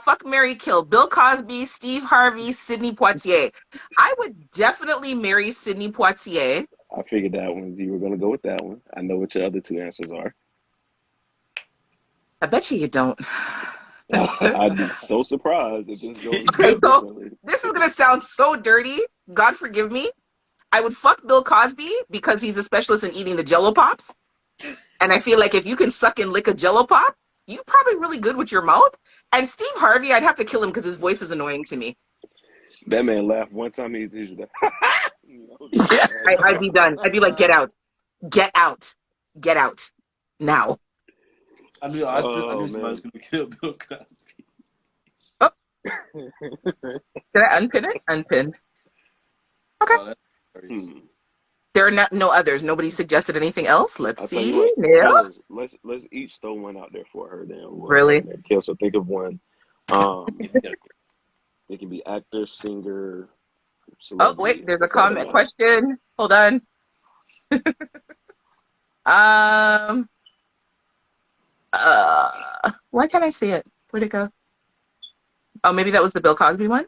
Fuck, marry, kill. Bill Cosby, Steve Harvey, Sidney Poitier. I would definitely marry Sidney Poitier.
I figured that one. You were going to go with that one. I know what your other two answers are.
I bet you don't.
I'd be so surprised if this goes
Okay, so
differently.
this is gonna sound so dirty. God forgive me. I would fuck Bill Cosby because he's a specialist in eating the Jello pops, and I feel like if you can suck and lick a Jello pop, you're probably really good with your mouth. And Steve Harvey, I'd have to kill him because his voice is annoying to me.
That man laughed one time. He's usually
I'd be done. I'd be like, get out, get out, get out now.
I knew somebody was gonna kill Bill Cosby.
Did I unpin it? Unpin. Okay.
Oh, that's crazy.
There are no others. Nobody suggested anything else. Let's
I'll tell
see.
you what,
Yeah.
fellas, let's each throw one out there for her then.
Really?
Kill. So think of one. It can be actor, singer,
Oh,
celebrity.
wait, there's a
That's all that
comment
matters.
question. Hold on. Why can't I see it? Where'd it go? Oh, maybe that was the Bill Cosby one?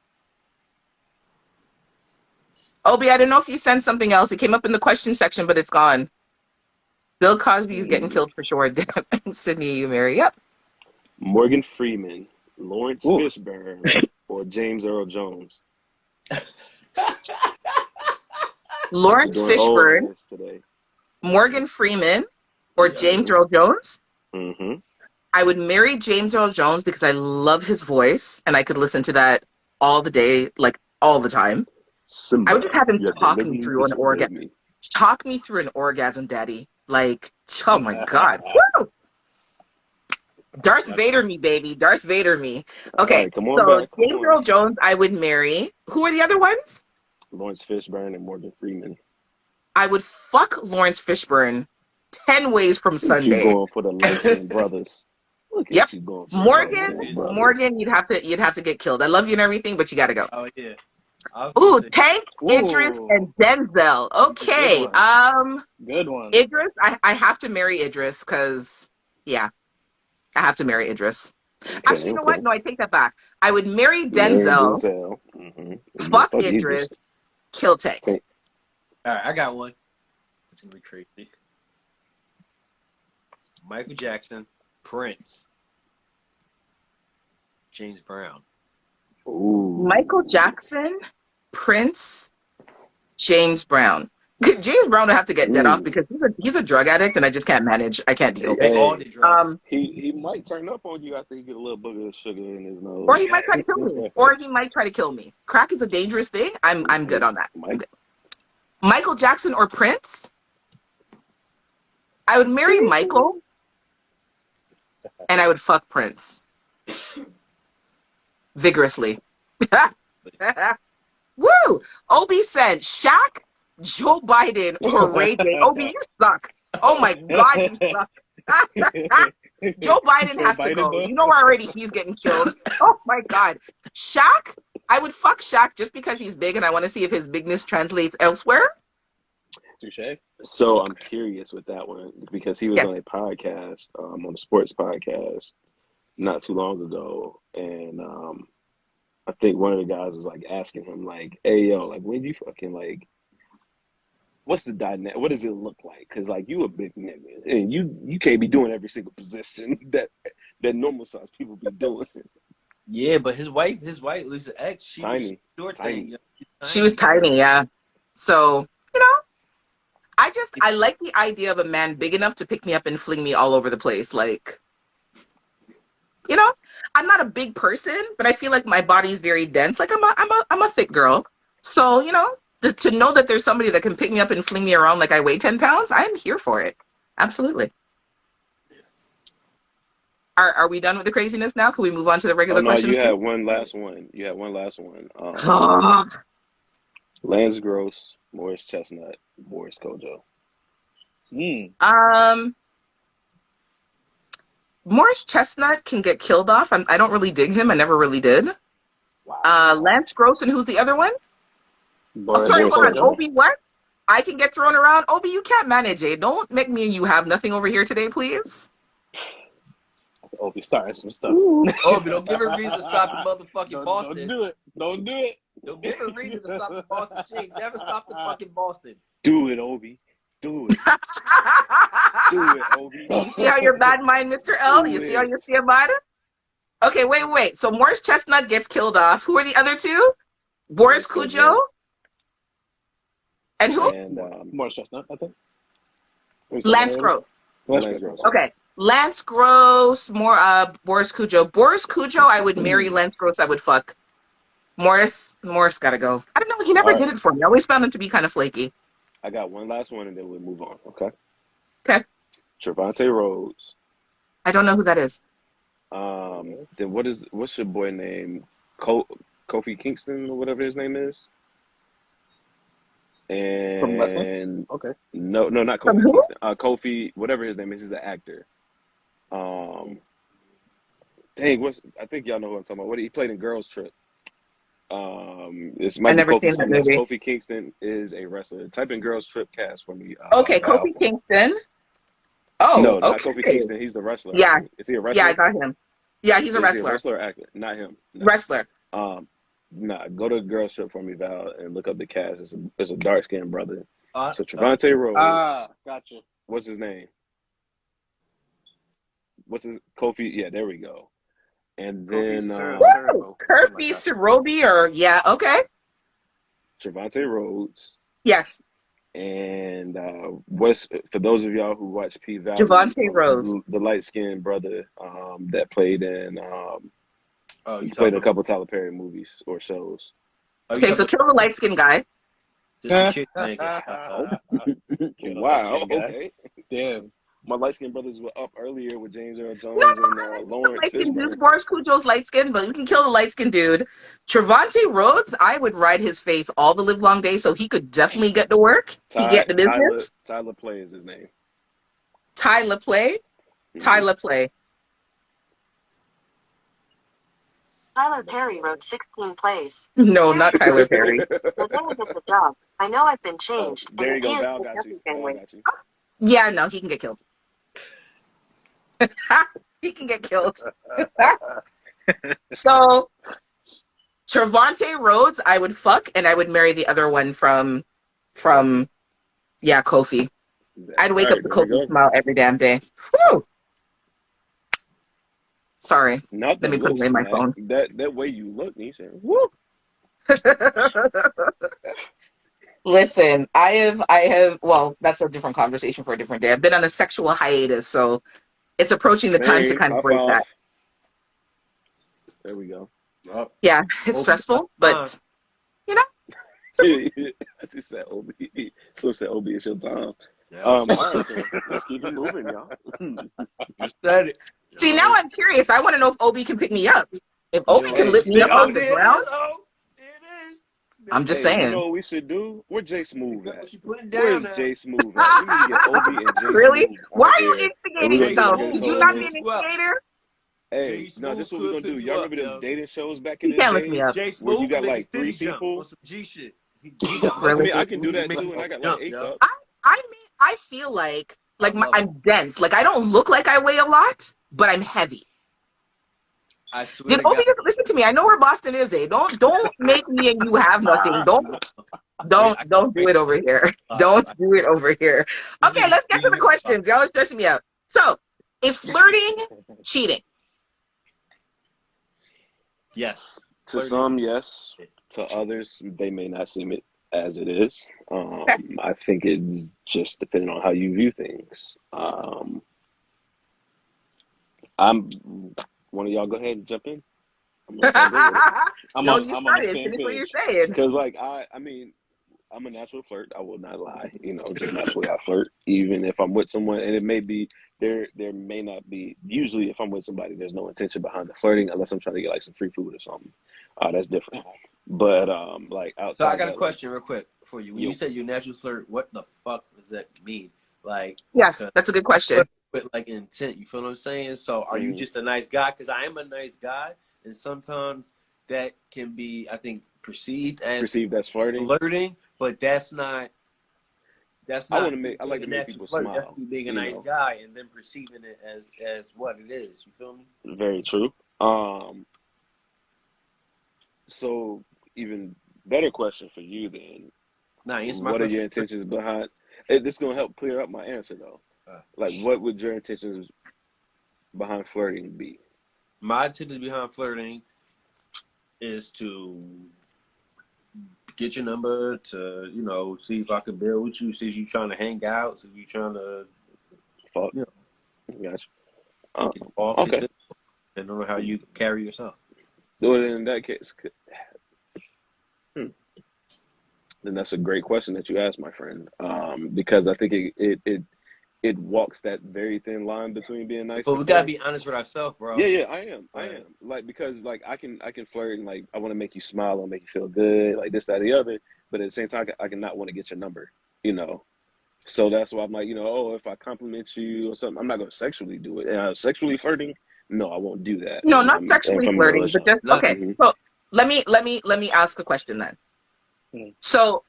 Obi, I don't know if you sent something else. It came up in the question section, but it's gone. Bill Cosby is getting killed for sure. Sydney, you marry. Yep.
Morgan Freeman, Lawrence
Ooh.
Fishburne, or James Earl Jones.
Lawrence
We're doing old
Fishburne,
heads today.
Morgan Freeman, or
Yeah.
James Earl Jones.
Mm-hmm.
I would marry James Earl Jones because I love his voice and I could listen to that all the day, like all the time.
Simba,
I would just have him
your
talk me
delivery
through an
disobeyed
orgasm.
me.
Talk me through an orgasm, daddy. Like, oh my God. Woo! Darth Vader me, baby. Darth Vader me. Okay,
All right, come on
so
back. Come
James
on.
Earl Jones, I would marry. Who are the other ones?
Lawrence Fishburne and Morgan Freeman.
I would fuck Lawrence Fishburne 10 ways from
Look at
Sunday.
you going for the light-skinned brothers. Look at
Yep.
you going for
Morgan,
the light-skinned brothers.
Morgan, you'd have to get killed. I love you and everything, but you gotta go.
Oh yeah. I was
Ooh,
gonna say,
Tank, Idris,
Ooh.
and Denzel. Okay.
Good one.
Good one.
Idris, I have to marry Idris because, yeah, I have to marry Idris.
Okay,
Actually, you know what? No, I take that back. I would marry
Marry
Denzel,
Denzel. Mm-hmm.
fuck Idris, kill Tank.
Tank.
all right, I got one. It's gonna be crazy. Michael Jackson, Prince, James Brown.
Ooh.
Michael Jackson, Prince, James Brown. James Brown would have to get dead off because he's a drug addict and I just can't manage. I can't deal.
They all did drugs.
He might turn up on you after he get a little booger of sugar in his nose.
Or he might try to kill me. Or he might try to kill me. Crack is a dangerous thing. I'm good on that. Michael Jackson or Prince? I would marry Michael and I would fuck Prince. Vigorously. Woo! Obi said Shaq, Joe Biden, or Ray J. Obi, you suck. Oh my God, you suck. Joe Biden has to go.
though?
You know already he's getting killed. Oh my God. Shaq, I would fuck Shaq just because he's big and I want to see if his bigness translates elsewhere.
Touche.
So I'm curious with that one because he was
Yeah.
on a podcast, on a sports podcast not too long ago, and I think one of the guys was like asking him like, "Hey yo, like when you fucking like, what's the dynamic? What does it look like? Because like you a big nigga and you can't be doing every single position that normal size people be doing."
Yeah, but his wife, Lisa X, she was
Tiny,
short
tiny.
thing.
She was tiny, yeah. So, you know, I like the idea of a man big enough to pick me up and fling me all over the place. Like, you know, I'm not a big person, but I feel like my body is very dense. Like I'm a thick girl. So, you know, to know that there's somebody that can pick me up and fling me around like I weigh 10 pounds, I'm here for it. Absolutely. Are we done with the craziness now? Can we move on to the
Oh
regular
no,
questions?
you had one last one. You had one last one.
Oh,
Lance Gross, Morris Chestnut, Boris Kojo.
Morris Chestnut can get killed off. I don't really dig him. I never really did.
Wow.
Lance Gross, and who's the other one?
Boris
Sorry,
Boris
hold on.
Kojo.
Obi, what? I can get thrown around. Obi, you can't manage it. Don't make me and you have nothing over here today, please.
Obi starting some stuff.
Oh, but don't give her a reason to stop the motherfucking Boston.
Don't do it. Don't do it.
Don't give her a reason to stop the Boston. She ain't never stopped the fucking Boston.
Do it, Obi. Do it. Do it, Obi.
You see how you're bad mind, Mr. L? You see how you see about it? Okay, wait. So Morris Chestnut gets killed off. Who are the other two? Boris Kujo? And who?
And
Morris Chestnut, I think.
Lance Gross.
Lance Gross.
Okay. Lance Gross, Boris Kujo. Boris Kujo, I would marry. Lance Gross, I would fuck. Morris gotta go. I don't know. He never did it for me. I always found him to be kind of flaky.
I got one last one and then we'll move on. Okay.
Okay.
Trevante Rhodes.
I don't know who that is.
Then what's your boy name? Kofi Kingston or whatever his name is. And
From wrestling? Okay.
No, not
From
Kofi
who?
Kingston. Kofi, whatever his name is, he's an actor. Dang, I think y'all know who I'm talking about. What he played in Girls Trip. This might
I
be
never
Kofi
seen that
something else.
movie.
Kofi Kingston is a wrestler. Type in Girls Trip cast for me.
Okay,
Val.
Kofi Kingston. Oh,
No, not
okay.
Kofi Kingston. He's the wrestler.
Yeah.
Is he a wrestler?
Yeah, I got him. Yeah, he's a
Is he
wrestler.
a wrestler or actor? Not him. No.
Wrestler.
Nah, go to Girls Trip for me, Val, and look up the cast. It's a dark skinned brother. So Trevante Rhodes.
Gotcha.
What's his name? Kofi? Yeah, there we go. And then
Woo! Kirby Sirobi okay.
Trevante Rhodes.
Yes.
And what's for those of y'all who watch P Valley?
Javante Rose.
The light skinned brother that played in
You
he played in a couple Tyler Perry movies or shows.
Okay, so kill the light skinned guy.
Just a kid nigga.
Wow. Okay.
Damn.
My light skinned brothers were up earlier with James Earl Jones
No,
and Lawrence
light skinned dudes.
Fishburne.
Boris Kujo's light skinned, but we can kill the light skinned dude. Trevante Rhodes, I would ride his face all the live long day, so he could definitely get to work. He get the business.
Tyler Play is his name.
Tyler Play. Tyler Play.
Tyler Perry wrote 16 plays.
No, not Tyler Perry.
The thing is with the job. I know I've been changed.
There you
and
go.
he is
Val
the
got you.
family.
Val got you.
Yeah, no, he can get killed. He can get killed. So, Trevante Rhodes, I would fuck, and I would marry the other one from Kofi. I'd wake up with Kofi smile every damn day. Woo! Sorry.
Not
Let me put away my phone.
That way you look, Nisha. Woo!
Listen, I have, well, that's a different conversation for a different day. I've been on a sexual hiatus, so it's approaching the time to kind of break that.
There we go.
Yeah, it's stressful, but, you know.
I just said Obi. Slim said Obi, it's your time. All right, so let's keep it moving, y'all.
Just said it.
See, now I'm curious. I want to know if Obi can pick me up. If Obi can lift me up off the ground,
It is.
I'm just
You
saying.
know what we should do? Where Jay Smooth at?
She putting down
Where's
now.
Jay Smooth at? We need to get Obi and Jay
Really?
Smooth.
Why
on
are you
here.
instigating
Jay
stuff?
Smooth
Can you
is
not
on
be an
here.
instigator?
Hey,
Jay
no, this is what
Smooth
we're gonna do.
could
Y'all
pick
remember
you
them
up,
dating shows back
He
in the
can't lift
day?
me up.
Jay
Where
Smooth
you got
can make
like
his titties
three
jump
people?
on some G shit. He got
Really?
I mean, I can do that too, and I got like 8 cups.
I feel like
I love it.
I'm dense. Like I don't look like I weigh a lot, but I'm heavy.
I swear
Did
to God.
Obi just listen to me? I know where Boston is, eh? Don't make me and you have nothing. Don't do it over here. Don't do it over here. Okay, let's get to the questions. Y'all are stressing me out. So, is flirting cheating?
Yes.
To
Flirting.
some, yes. To others, they may not see it as it is. I think it's just depending on how you view things. I'm one of y'all. Go ahead and jump in. I'm gonna let y'all go with it.
No,
I'm
you
on the
started.
same
Finish what you're
page.
saying.
Because like I mean, I'm a natural flirt. I will not lie. You know, just naturally I flirt. Even if I'm with someone, and it may be there may not be. Usually, if I'm with somebody, there's no intention behind the flirting, unless I'm trying to get like some free food or something. That's different. But like
So I
outside
got a
that, like
question real quick for you. When you
you,
said you natural flirt, what the fuck does that mean? Like,
Yes,
'cause
that's a good
I flirt
question.
with like intent. You feel what I'm saying? So are you
mm,
just a nice guy? Because I am a nice guy, and sometimes that can be, I think, perceived as
perceived as flirting.
flirting, but that's not. That's
I want
not
to
you
make. I
being
like
a
to make
natural
people
flirt. That's
smile.
you being a
You
nice
know,
guy and then perceiving it as what it is. You feel me?
very true. So even better question for you then.
Nah, answer my
What are
question.
your intentions behind? This gonna help clear up my answer though.
Uh,
Like, what would your intentions behind flirting be?
my intentions behind flirting is to get your number, to see if I can build with you, see if you trying to hang out, see if you trying to
Fuck,
you
gotcha.
get off, get
Okay.
this, and know how you carry yourself.
Well, then in that case, hmm, then that's a great question that you asked, my friend. Because I think it walks that very thin line between being nice
But
and
we gotta
flirting.
be honest with ourselves,
Yeah,
bro.
yeah, I
Like,
am. Like because like I can flirt and like I want to make you smile, I want to make you feel good, like this, that, the other. But at the same time, I can not want to get your number, you know. So that's why I'm like, oh, if I compliment you or something, I'm not gonna sexually do it. Sexually flirting, no, I won't do that.
No, not
And
sexually
from a
flirting, but
relationship.
just
not
okay.
Hmm.
So let me ask a question then. So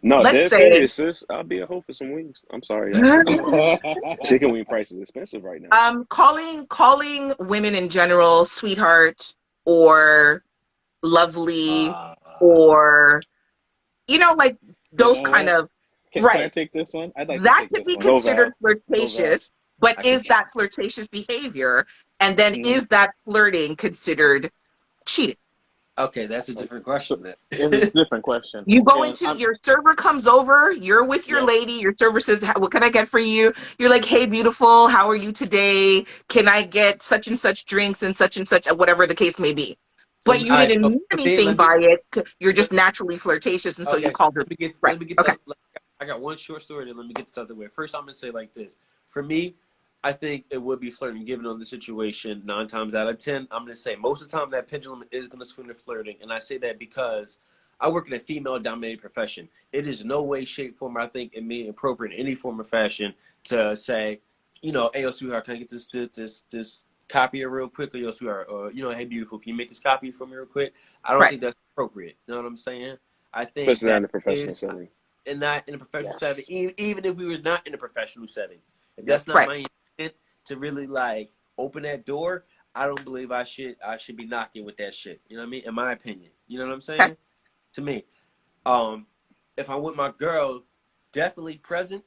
No,
let's
dead
say
serious, sis. I'll be a hoe for some wings. I'm sorry, y'all. Chicken wing price is expensive right now.
calling women in general sweetheart or lovely
uh,
or like
You
those
know
kind
what?
of
Can I
right.
take this one? I'd like to
That
take
could
this
be
one.
Go
considered
Val. Go Val.
flirtatious, but
I
is
can't.
that flirtatious behavior? And then
Mm,
is that flirting considered cheating?
Okay, that's a
so,
different
so
question then.
it's a different question.
You go
And
into
I'm
your server comes over, you're with your
Yep.
lady, your server says, what can I get for you? You're like, hey, beautiful, how are you today? Can I get such and such drinks and such, whatever the case may be? But you
All right,
didn't
so
mean
for me,
anything by it. You're just naturally flirtatious, and so you
okay, so
called her. Right.
let me get
Okay.
the. I got one short story, then let me get this out of the way. First, I'm gonna say like this. For me, I think it would be flirting, given on the situation. 9 times out of 10, I'm gonna say most of the time that pendulum is gonna swing to flirting, and I say that because I work in a female-dominated profession. It is no way, shape, form, I think, it may appropriate in any form or fashion to say, hey, yo, sweetheart, can I get this copy real quick, or yo, sweetheart, or hey, beautiful, can you make this copy for me real quick? I don't
Right.
think that's appropriate. You know what I'm saying? I think
Especially not
that
in a professional
is
setting.
and not in a professional setting,
Yes.
even if we were not in a professional setting. If
Yep.
that's not
Right.
my intent to really like open that door, I don't believe I should be knocking with that shit. You know what I mean? In my opinion. You know what I'm
Okay.
saying? To me. If I'm with my girl, definitely present,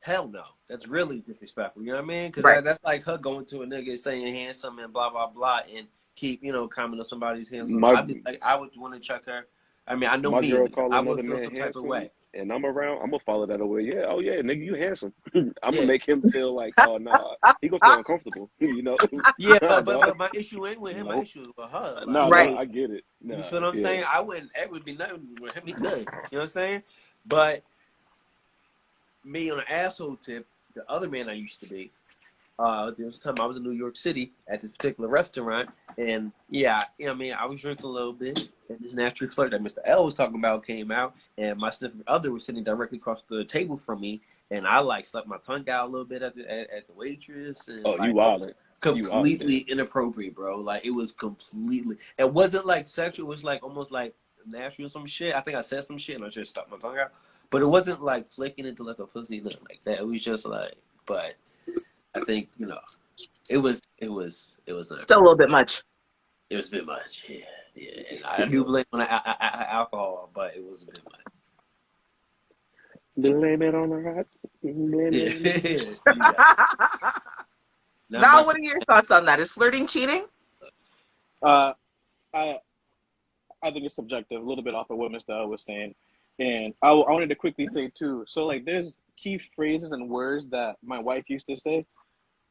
hell no. That's really disrespectful. You know what I mean? Because
Right.
that's like her going to a nigga saying handsome and blah, blah, blah, and keep, commenting on somebody's handsome.
My
I'd be like, I would want to check her. I mean, I know
my
me at
girl
least.
call
I would
another
feel
man
some type of
handsome,
way.
and I'm around. I'm gonna follow that away. Yeah. Oh yeah, nigga, you handsome. I'm
Yeah.
gonna make him feel like, oh no, he gonna feel uncomfortable.
Yeah,
Nah,
but
dog.
my issue ain't with him. My
Nope.
issue is with her.
No,
Like,
no,
Right.
I get it.
you
Nah,
feel what I'm
yeah.
saying? It would be nothing with him. He good. You know what I'm saying? But me on an asshole tip, the other man I used to be, there was a time I was in New York City at this particular restaurant, and yeah, I was drinking a little bit, and this natural flirt that Mr. L was talking about came out, and my significant other was sitting directly across the table from me, and I like slapped my tongue out a little bit at the waitress, and
Oh, you
like I was
wildin'. You wildin',
completely
then.
inappropriate, bro. Like it was completely. It wasn't like sexual. It was like almost like natural some shit. I think I said some shit, and I just stuck my tongue out. But it wasn't like flicking into like a pussy, nothing like that. It was just like, but I think, you know, it was not
Still a little bit much.
It was a bit much, yeah. And I do blame on alcohol, but it was a bit much.
Blame it on the rock. Blame it.
Val, what are your thoughts on that? Is flirting cheating?
I I think it's subjective, a little bit off of what Mr. L was saying. And I wanted to quickly say too, so like there's key phrases and words that my wife used to say,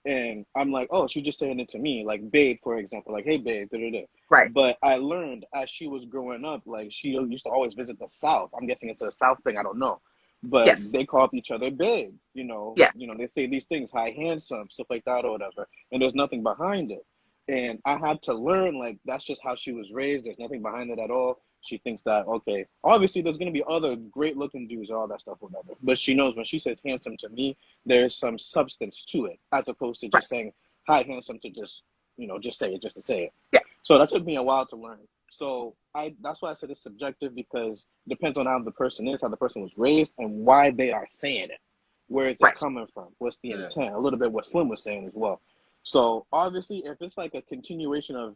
and I'm like, oh, she's just saying it to me, like babe, for example, like, hey babe, da-da-da.
Right.
But I learned as she was growing up, like she used to always visit the South. I'm guessing it's a South thing, I don't know. But
Yes.
they call each other babe, you know.
Yeah.
You know, they say these things, hi, handsome, stuff like that or whatever. And there's nothing behind it. And I had to learn, like, that's just how she was raised. There's nothing behind it at all. She thinks that, okay, obviously there's going to be other great looking dudes or all that stuff, whatever. But she knows when she says handsome to me, there's some substance to it, as opposed to just saying, hi, handsome, to just, you know, just say it, just to say it.
Yeah.
So that took me a while to learn. So that's why I said it's subjective, because it depends on how the person is, how the person was raised, and why they are saying it. Where is it coming from? What's the intent? A little bit what Slim was saying as well. So obviously, if it's like a continuation of,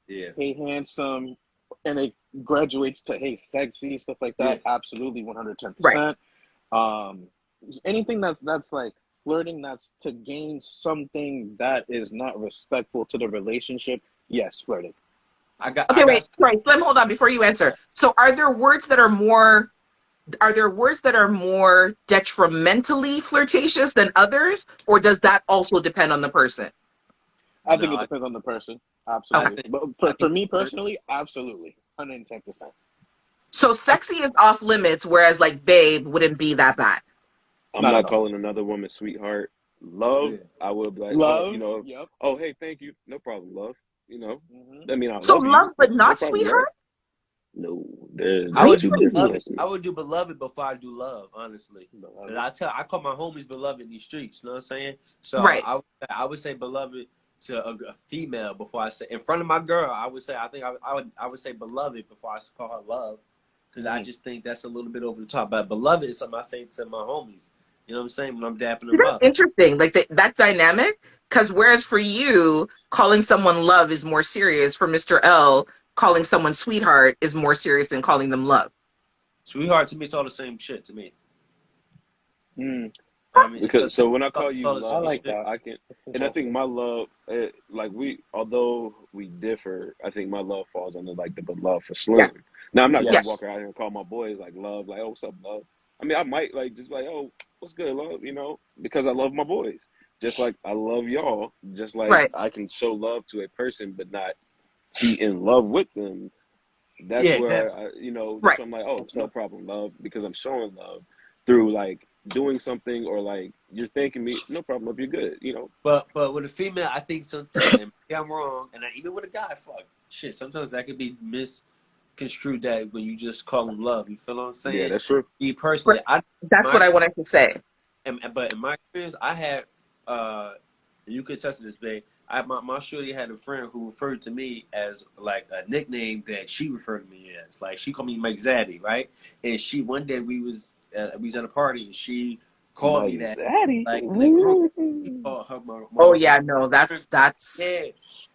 hey, handsome, and it graduates to, hey, sexy, stuff like that, absolutely, 110%. Anything that's like flirting, that's to gain something that is not respectful to the relationship, yes, flirting.
Wait, Slim, hold on before you answer. So are there words that are more detrimentally flirtatious than others, or does that also depend on the person?
I think it depends on the person. Absolutely. But for me personally, absolutely. 110%.
So sexy is off limits, whereas like babe wouldn't be that bad.
I'm not calling another woman sweetheart. Love, I would be like,
love,
oh, you know, oh, hey, thank you. No problem, love. You know, I mean, I
so
love you,
but not
no problem,
sweetheart?
Right? No, there's
I would
two
do
different
beloved. I would do beloved before I do love, honestly. I call my homies beloved in these streets. You know what I'm saying? So I would say beloved to a female before I say in front of my girl. I would say I would say beloved before I call her love, because I just think that's a little bit over the top. But beloved is something I say to my homies. You know what I'm saying? When I'm dapping them up.
Interesting, like that dynamic. Because whereas for you, calling someone love is more serious. For Mr. L, calling someone sweetheart is more serious than calling them love.
Sweetheart to me, it's all the same shit to me.
I mean, because so when I call you love,
I like that.
I can, and I think my love, like although we differ, I think my love falls under like the love for Slim. Yeah. Now I'm not gonna walk out here and call my boys like love, like, oh, what's up, love. I mean, I might like just like, oh, what's good, love, you know, because I love my boys, just like I love y'all, just like I can show love to a person, but not be in love with them. That's where I, you know, so I'm like, oh, it's no problem, love, because I'm showing love through like doing something, or like you're thanking me, no problem, love, you're good, you know.
But with a female, I think sometimes I'm wrong, and even with a guy, fuck shit, sometimes that could be misconstrued that when you just call them love. You feel what I'm saying?
Yeah, that's true.
Me personally,
that's what I wanted to say.
But in my experience, I had you could attest to this, babe. My shorty had a friend who referred to me as like a nickname that she referred to me as. Like she called me Mike Zaddy, right? And she one day we was at a party and she called me that.
Zaddy.
Like in the group, she called her my
oh yeah, no, that's
yeah.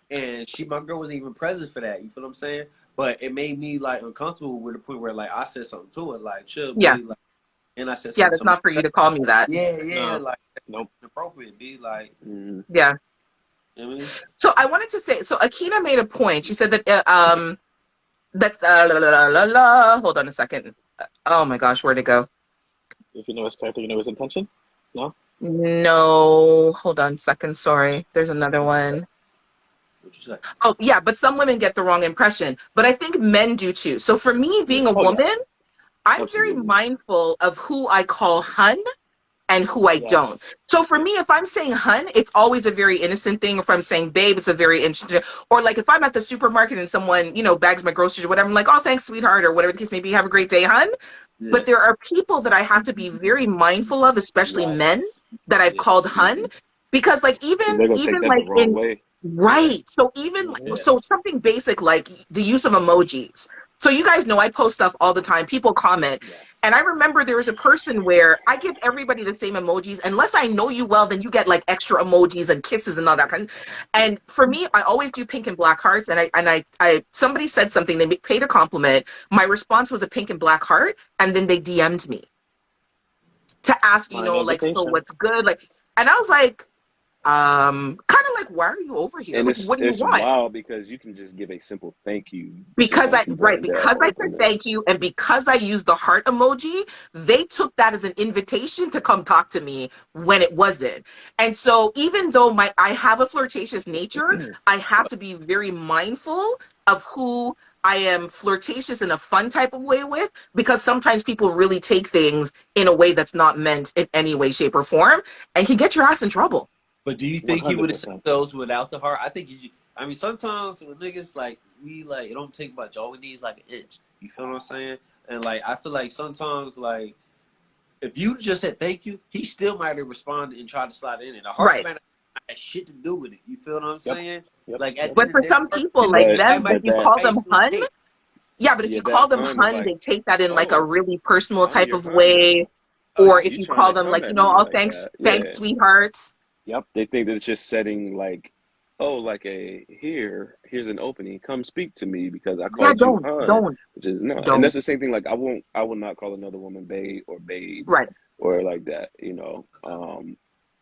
And my girl wasn't even present for that. You feel what I'm saying? But it made me like uncomfortable with the point where like I said something to her, like chill,
yeah.
Be, like, and I said,
yeah, that's not for you to call me that.
Yeah, like inappropriate, be like,
yeah.
You know what I mean?
So I wanted to say, so Akina made a point. She said that hold on a second. Oh my gosh, where'd it go?
If you know his character, you know his intention.
No, hold on a second. Sorry, there's another one. Oh yeah, but some women get the wrong impression, but I think men do too. So for me, being a woman, I'm very mindful of who I call hun and who I don't. So for me, if I'm saying hun, it's always a very innocent thing. If I'm saying babe, it's a very interesting. Or like if I'm at the supermarket and someone, you know, bags my groceries or whatever, I'm like, oh, thanks, sweetheart, or whatever the case may be. Have a great day, hun. Yeah. But there are people that I have to be very mindful of, especially men, that I've called hun, because like even like in way. Right. So even so something basic like the use of emojis. So you guys know I post stuff all the time. People comment.
Yes.
And I remember there was a person where I give everybody the same emojis. Unless I know you well, then you get like extra emojis and kisses and all that kind. And for me, I always do pink and black hearts. And I somebody said something, they paid a compliment. My response was a pink and black heart. And then they DM'd me to ask, you
My
know, like, so
invitation.
what's good? Like, and I was like, kind of like, why are you over here?
And
Like, what do you
it's
want?
wild because you can just give a simple thank you.
Because
some
I
people
right
and they'll
because I
open
said
it.
thank you, and because I used the heart emoji, they took that as an invitation to come talk to me when it wasn't. And so even though I have a flirtatious nature, I have to be very mindful of who I am flirtatious in a fun type of way with, because sometimes people really take things in a way that's not meant in any way, shape, or form, and can get your ass in trouble.
But do you think he would have said
100%.
those without the heart? I think I mean, sometimes with niggas, like, we, like, it don't take much. All we need is, like, an inch. You feel what I'm saying? And, like, I feel like sometimes, like, if you just said thank you, he still might have responded and tried to slide in. The heart
Right.
span has shit to do with it. You feel what I'm saying?
Yep.
Like, at the
But
end
for
of the
some
day,
people, like
But-
them,
but
if you
that-
call them hun, yeah, but if
Yeah,
you call
that
them
hun is
hun,
like,
they take that in like a
oh,
really personal
I'm
type
your
of
hun
way.
now.
Oh,
Or
yeah,
if
you
you
trying
call
to
them
come
like,
at
you know,
me
oh,
like
thanks,
that.
thanks,
Yeah.
sweetheart.
They think that it's just setting like, oh, like here's an opening. Come speak to me because I
Yeah,
called you
don't,
hun, which is no. And
don't.
that's the same thing. Like I will not call another woman bae or babe
Right.
or like that. You know,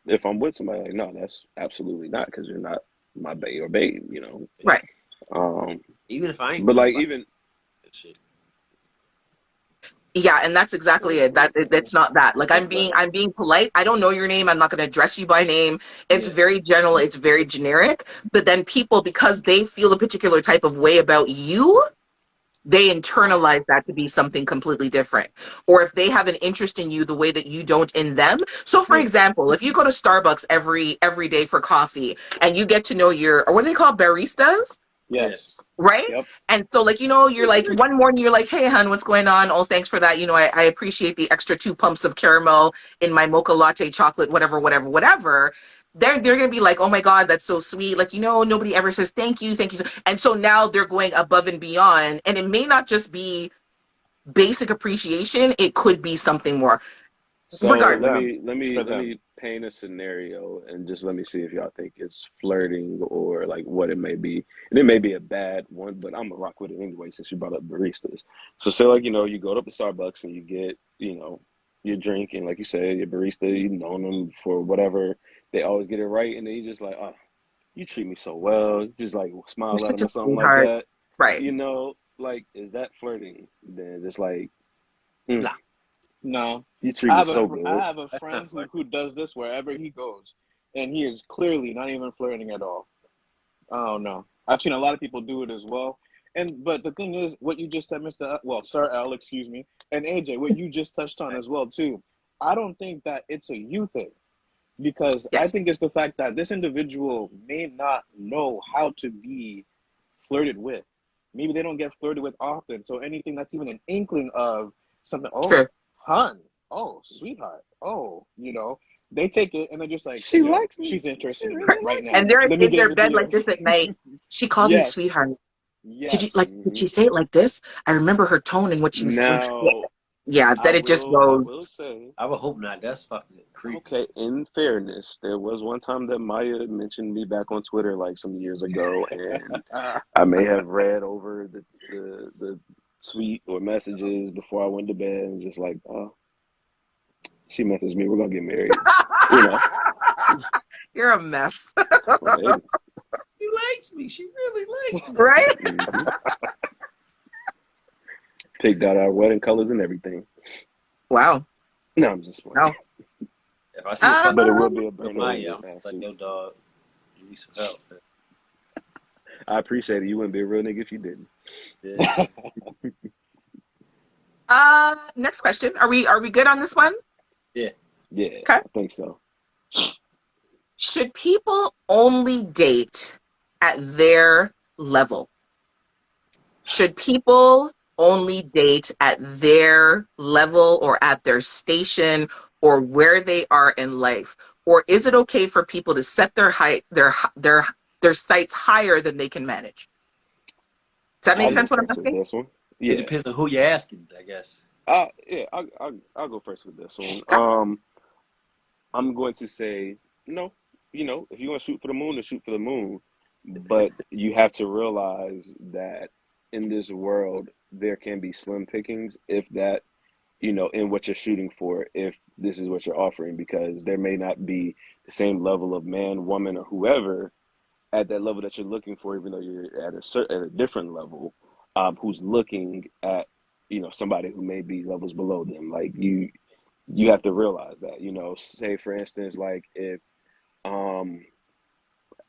if I'm with somebody, like no, that's absolutely not because you're not my bae or babe. You know,
Right.
even if I ain't
but
with
like
him,
even
that shit.
Yeah, and that's exactly it. That's not that. Like I'm being polite. I don't know your name. I'm not going to address you by name. It's
Yeah.
very general. It's very generic. But then people, because they feel a particular type of way about you, they internalize that to be something completely different. Or if they have an interest in you the way that you don't in them. So for
Yeah.
example, if you go to Starbucks every day for coffee and you get to know or what do they call baristas?
Yes.
Right?
Yep.
And so, like, you know, you're like, one morning you're like, hey, hon, what's going on? Oh, thanks for that. You know, I appreciate the extra 2 pumps of caramel in my mocha latte chocolate, whatever. They're going to be like, oh my God, that's so sweet. Like, you know, nobody ever says thank you. And so now they're going above and beyond. And it may not just be basic appreciation, it could be something more.
so
Regardless.
let
For them.
me paint a scenario and just let me see if y'all think it's flirting or like what it may be. And it may be a bad one, but I'm gonna rock with it anyway since you brought up baristas. So say like, you know, you go up to Starbucks and you get, you know, your drink and like you said, your barista, you've known them for whatever, they always get it right and then you just like, oh, you treat me so well. You just like smile
You're
at
such
them
a
or something like
sweetheart.
that.
Right.
You know, like is that flirting? Then just like mm,
Nah.
No.
you treat
I
me
have
so
a
good.
I have a
That's
friend
not flirting.
who does this wherever he goes, and he is clearly not even flirting at all. Oh no, I've seen a lot of people do it as well. But the thing is, what you just said, Sir L, excuse me, and AJ, what you just touched on as well too. I don't think that it's a you thing because I
Yes.
think it's the fact that this individual may not know how to be flirted with. Maybe they don't get flirted with often, so anything that's even an inkling of something, oh,
True.
hun, oh, sweetheart, oh, you know, they take it and they're just like,
She
yo,
likes me.
she's interested
She
in me
really
right
likes
now.
And they're
Let me
in
get in
their
the
bed like
DMs.
this at night. She called me
Yes.
sweetheart. Did you
Mhm.
say it like this? I remember her tone and what she was saying.
Now,
Yeah, then it just
I
goes.
will say,
I would hope not. That's fucking creepy.
okay, in fairness, there was one time that Maya mentioned me back on Twitter like some years ago, and I may have read over the tweet or messages before I went to bed and just like, oh, she messaged me, we're gonna get married. You know,
You're a mess.
well, hey,
She likes me. She really likes me.
Right?
mhm. Picked out our wedding colors and everything.
Wow.
No, I'm just playing.
No.
If I see a fucking
But it will be a
with
burn
Maya,
over
I'm like, yo, dog, you need some help.
I appreciate it. You wouldn't be a real nigga if you didn't.
Yeah.
Next question. Are we good on this one?
Yeah,
Okay.
I think so.
Should people only date at their level? Should people only date at their level or at their station or where they are in life? Or is it okay for people to set their sights higher than they can manage? Does that make
I'm
sense what
gonna
I'm
answer
asking?
this one.
It
Yeah.
depends on who you're asking, I guess.
Yeah, I'll go first with this one.
Sure.
I'm going to say no. If you want to shoot for the moon, then shoot for the moon. But you have to realize that in this world, there can be slim pickings if that, in what you're shooting for, if this is what you're offering, because there may not be the same level of man, woman, or whoever at that level that you're looking for, even though you're at a different level, who's looking at, somebody who may be levels below them. Like you have to realize that, say for instance, like if um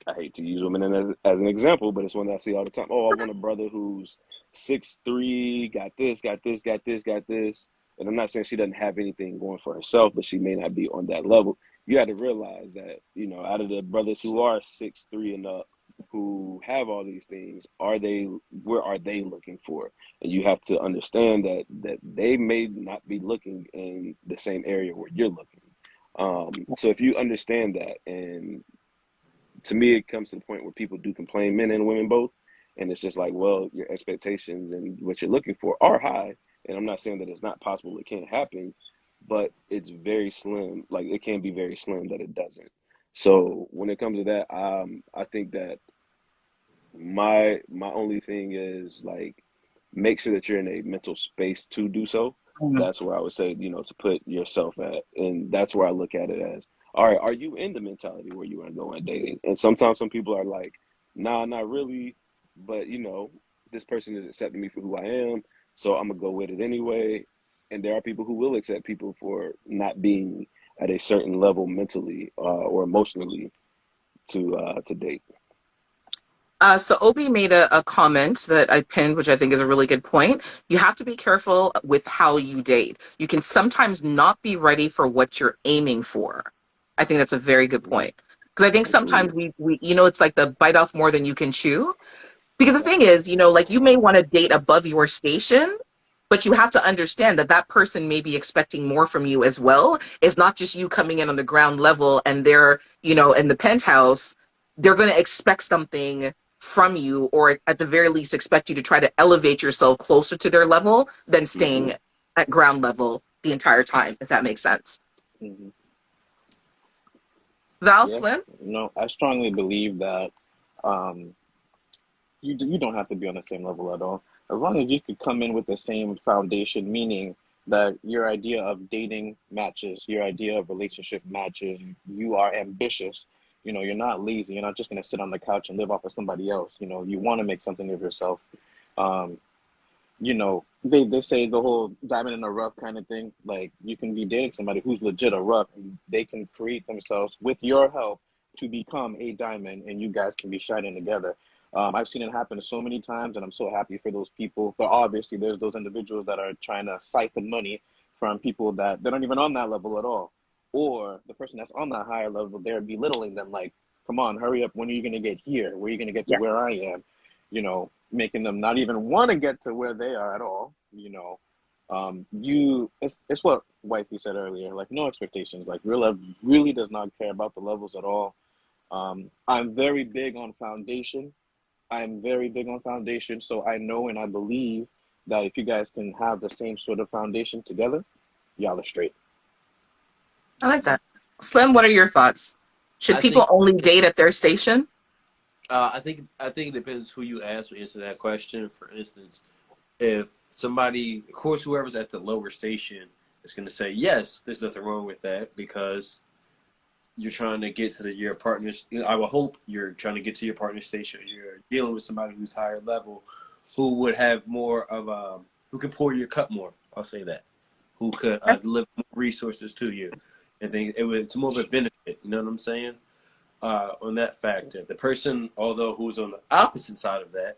I hate to use women as an example, but it's one that I see all the time. Oh, I want a brother who's 6'3", got this, got this, got this, got this. And I'm not saying she doesn't have anything going for herself, but she may not be on that level. You got to realize that, out of the brothers who are 6'3" and up, who have all these things, where are they looking for? And you have to understand that they may not be looking in the same area where you're looking. So if you understand that, and to me, it comes to the point where people do complain, men and women both, and it's just like, well, your expectations and what you're looking for are high, and I'm not saying that it's not possible, it can't happen, but it's very slim. Like it can be very slim that it doesn't. So when it comes to that, I think that my only thing is like make sure that you're in a mental space to do so.
Mhm.
That's where I would say, to put yourself at. And that's where I look at it as, all right, are you in the mentality where you want to go on dating? And sometimes some people are like, nah, not really. But, this person is accepting me for who I am. So I'm going to go with it anyway. And there are people who will accept people for not being at a certain level mentally or emotionally to date.
So Obi made a comment that I pinned, which I think is a really good point. You have to be careful with how you date. You can sometimes not be ready for what you're aiming for. I think that's a very good
Mhm.
point. Because I think sometimes
Absolutely.
we it's like the bite off more than you can chew. Because the thing is, like you may want to date above your station, but you have to understand that that person may be expecting more from you as well. It's not just you coming in on the ground level and they're, in the penthouse. They're going to expect something from you, or at the very least, expect you to try to elevate yourself closer to their level than
Hmm.
staying at ground level the entire time, if that makes sense.
Hmm.
Val
Yeah.
Slim?
No, I strongly believe that um, you don't have to be on the same level at all. As long as you could come in with the same foundation, meaning that your idea of dating matches, your idea of relationship matches, you are ambitious. You're not lazy. You're not just gonna sit on the couch and live off of somebody else. You want to make something of yourself. Um, they say the whole diamond in the rough kind of thing. Like you can be dating somebody who's legit a rough, and they can create themselves with your help to become a diamond, and you guys can be shining together. I've seen it happen so many times, and I'm so happy for those people. But obviously, there's those individuals that are trying to siphon money from people that they're not even on that level at all, or the person that's on that higher level, they're belittling them. Like, come on, hurry up! When are you going to get here? Where are you going to get to
Yeah.
where I am? Making them not even want to get to where they are at all. It's what wifey said earlier. Like no expectations. Like real love really does not care about the levels at all. I'm very big on foundation. I'm very big on foundation. So I know and I believe that if you guys can have the same sort of foundation together, y'all are straight.
I like that. Slim, what are your thoughts? Should
I
people
think
only date at their station?
I think it depends who you ask to answer that question. For instance, if somebody, of course, whoever's at the lower station is going to say yes, there's nothing wrong with that because you're trying to get to your partner's. I will hope you're trying to get to your partner's station. You're dealing with somebody who's higher level, who would have more of who can pour your cup more. I'll say that, who could deliver more resources to you, and it's more of a benefit. You know what I'm saying? On that factor, the person, although who's on the opposite side of that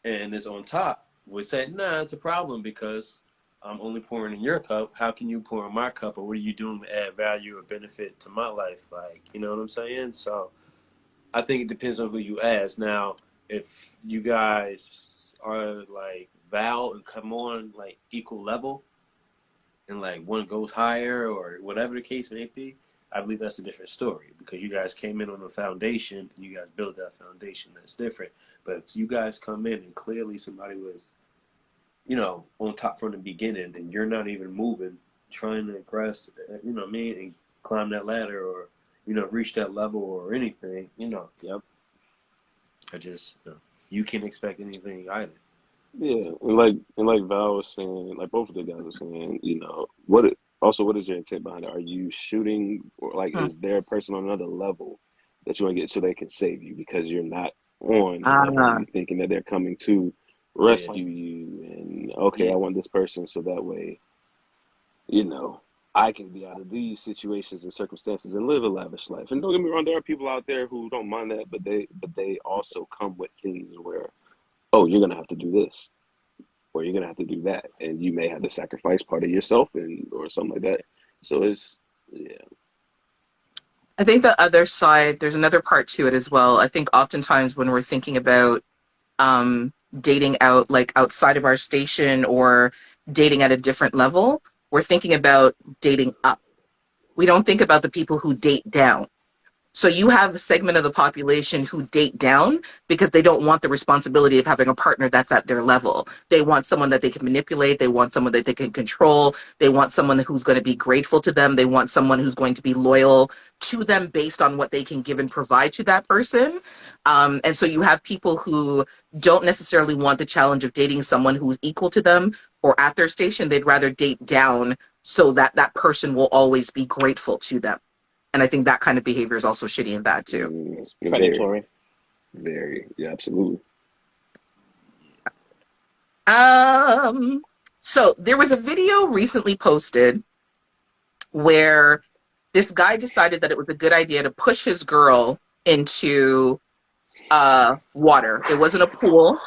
and is on top, would say, "Nah, it's a problem because I'm only pouring in your cup. How can you pour in my cup? Or what are you doing to add value or benefit to my life? Like, you know what I'm saying?" So I think it depends on who you ask. Now, if you guys are like Val and come on like equal level, and like one goes higher or whatever the case may be, I believe that's a different story because you guys came in on a foundation and you guys build that foundation. That's different. But if you guys come in and clearly somebody was on top from the beginning, and you're not even moving, trying to grasp, what I mean, and climb that ladder or, reach that level or anything,
Yep.
I just, you can't expect anything either.
Yeah, and like Val was saying, like both of the guys were saying, what is your intent behind it? Are you shooting, or like
Hmm.
is there a person on another level that you want to get so they can save you because you're not on the level
Ah,
you thinking that they're coming to
Yeah,
rescue you, and okay,
yeah,
I want this person so that way, you know, I can be out of these situations and circumstances and live a lavish life. And don't get me wrong, there are people out there who don't mind that, but they also come with things where, oh, you're gonna have to do this or you're gonna have to do that, and you may have to sacrifice part of yourself and or something like that. So it's yeah,
I think the other side, there's another part to it as well. I think oftentimes when we're thinking about um, dating out, like outside of our station or dating at a different level, we're thinking about dating up. We don't think about the people who date down. So you have a segment of the population who date down because they don't want the responsibility of having a partner that's at their level. They want someone that they can manipulate. They want someone that they can control. They want someone who's going to be grateful to them. They want someone who's going to be loyal to them based on what they can give and provide to that person. And so you have people who don't necessarily want the challenge of dating someone who's equal to them or at their station. They'd rather date down so that that person will always be grateful to them. And I think that kind of behavior is also shitty and bad too.
It's
very,
predatory.
very, yeah, absolutely.
Um, so there was a video recently posted where this guy decided that it was a good idea to push his girl into water. It wasn't a pool.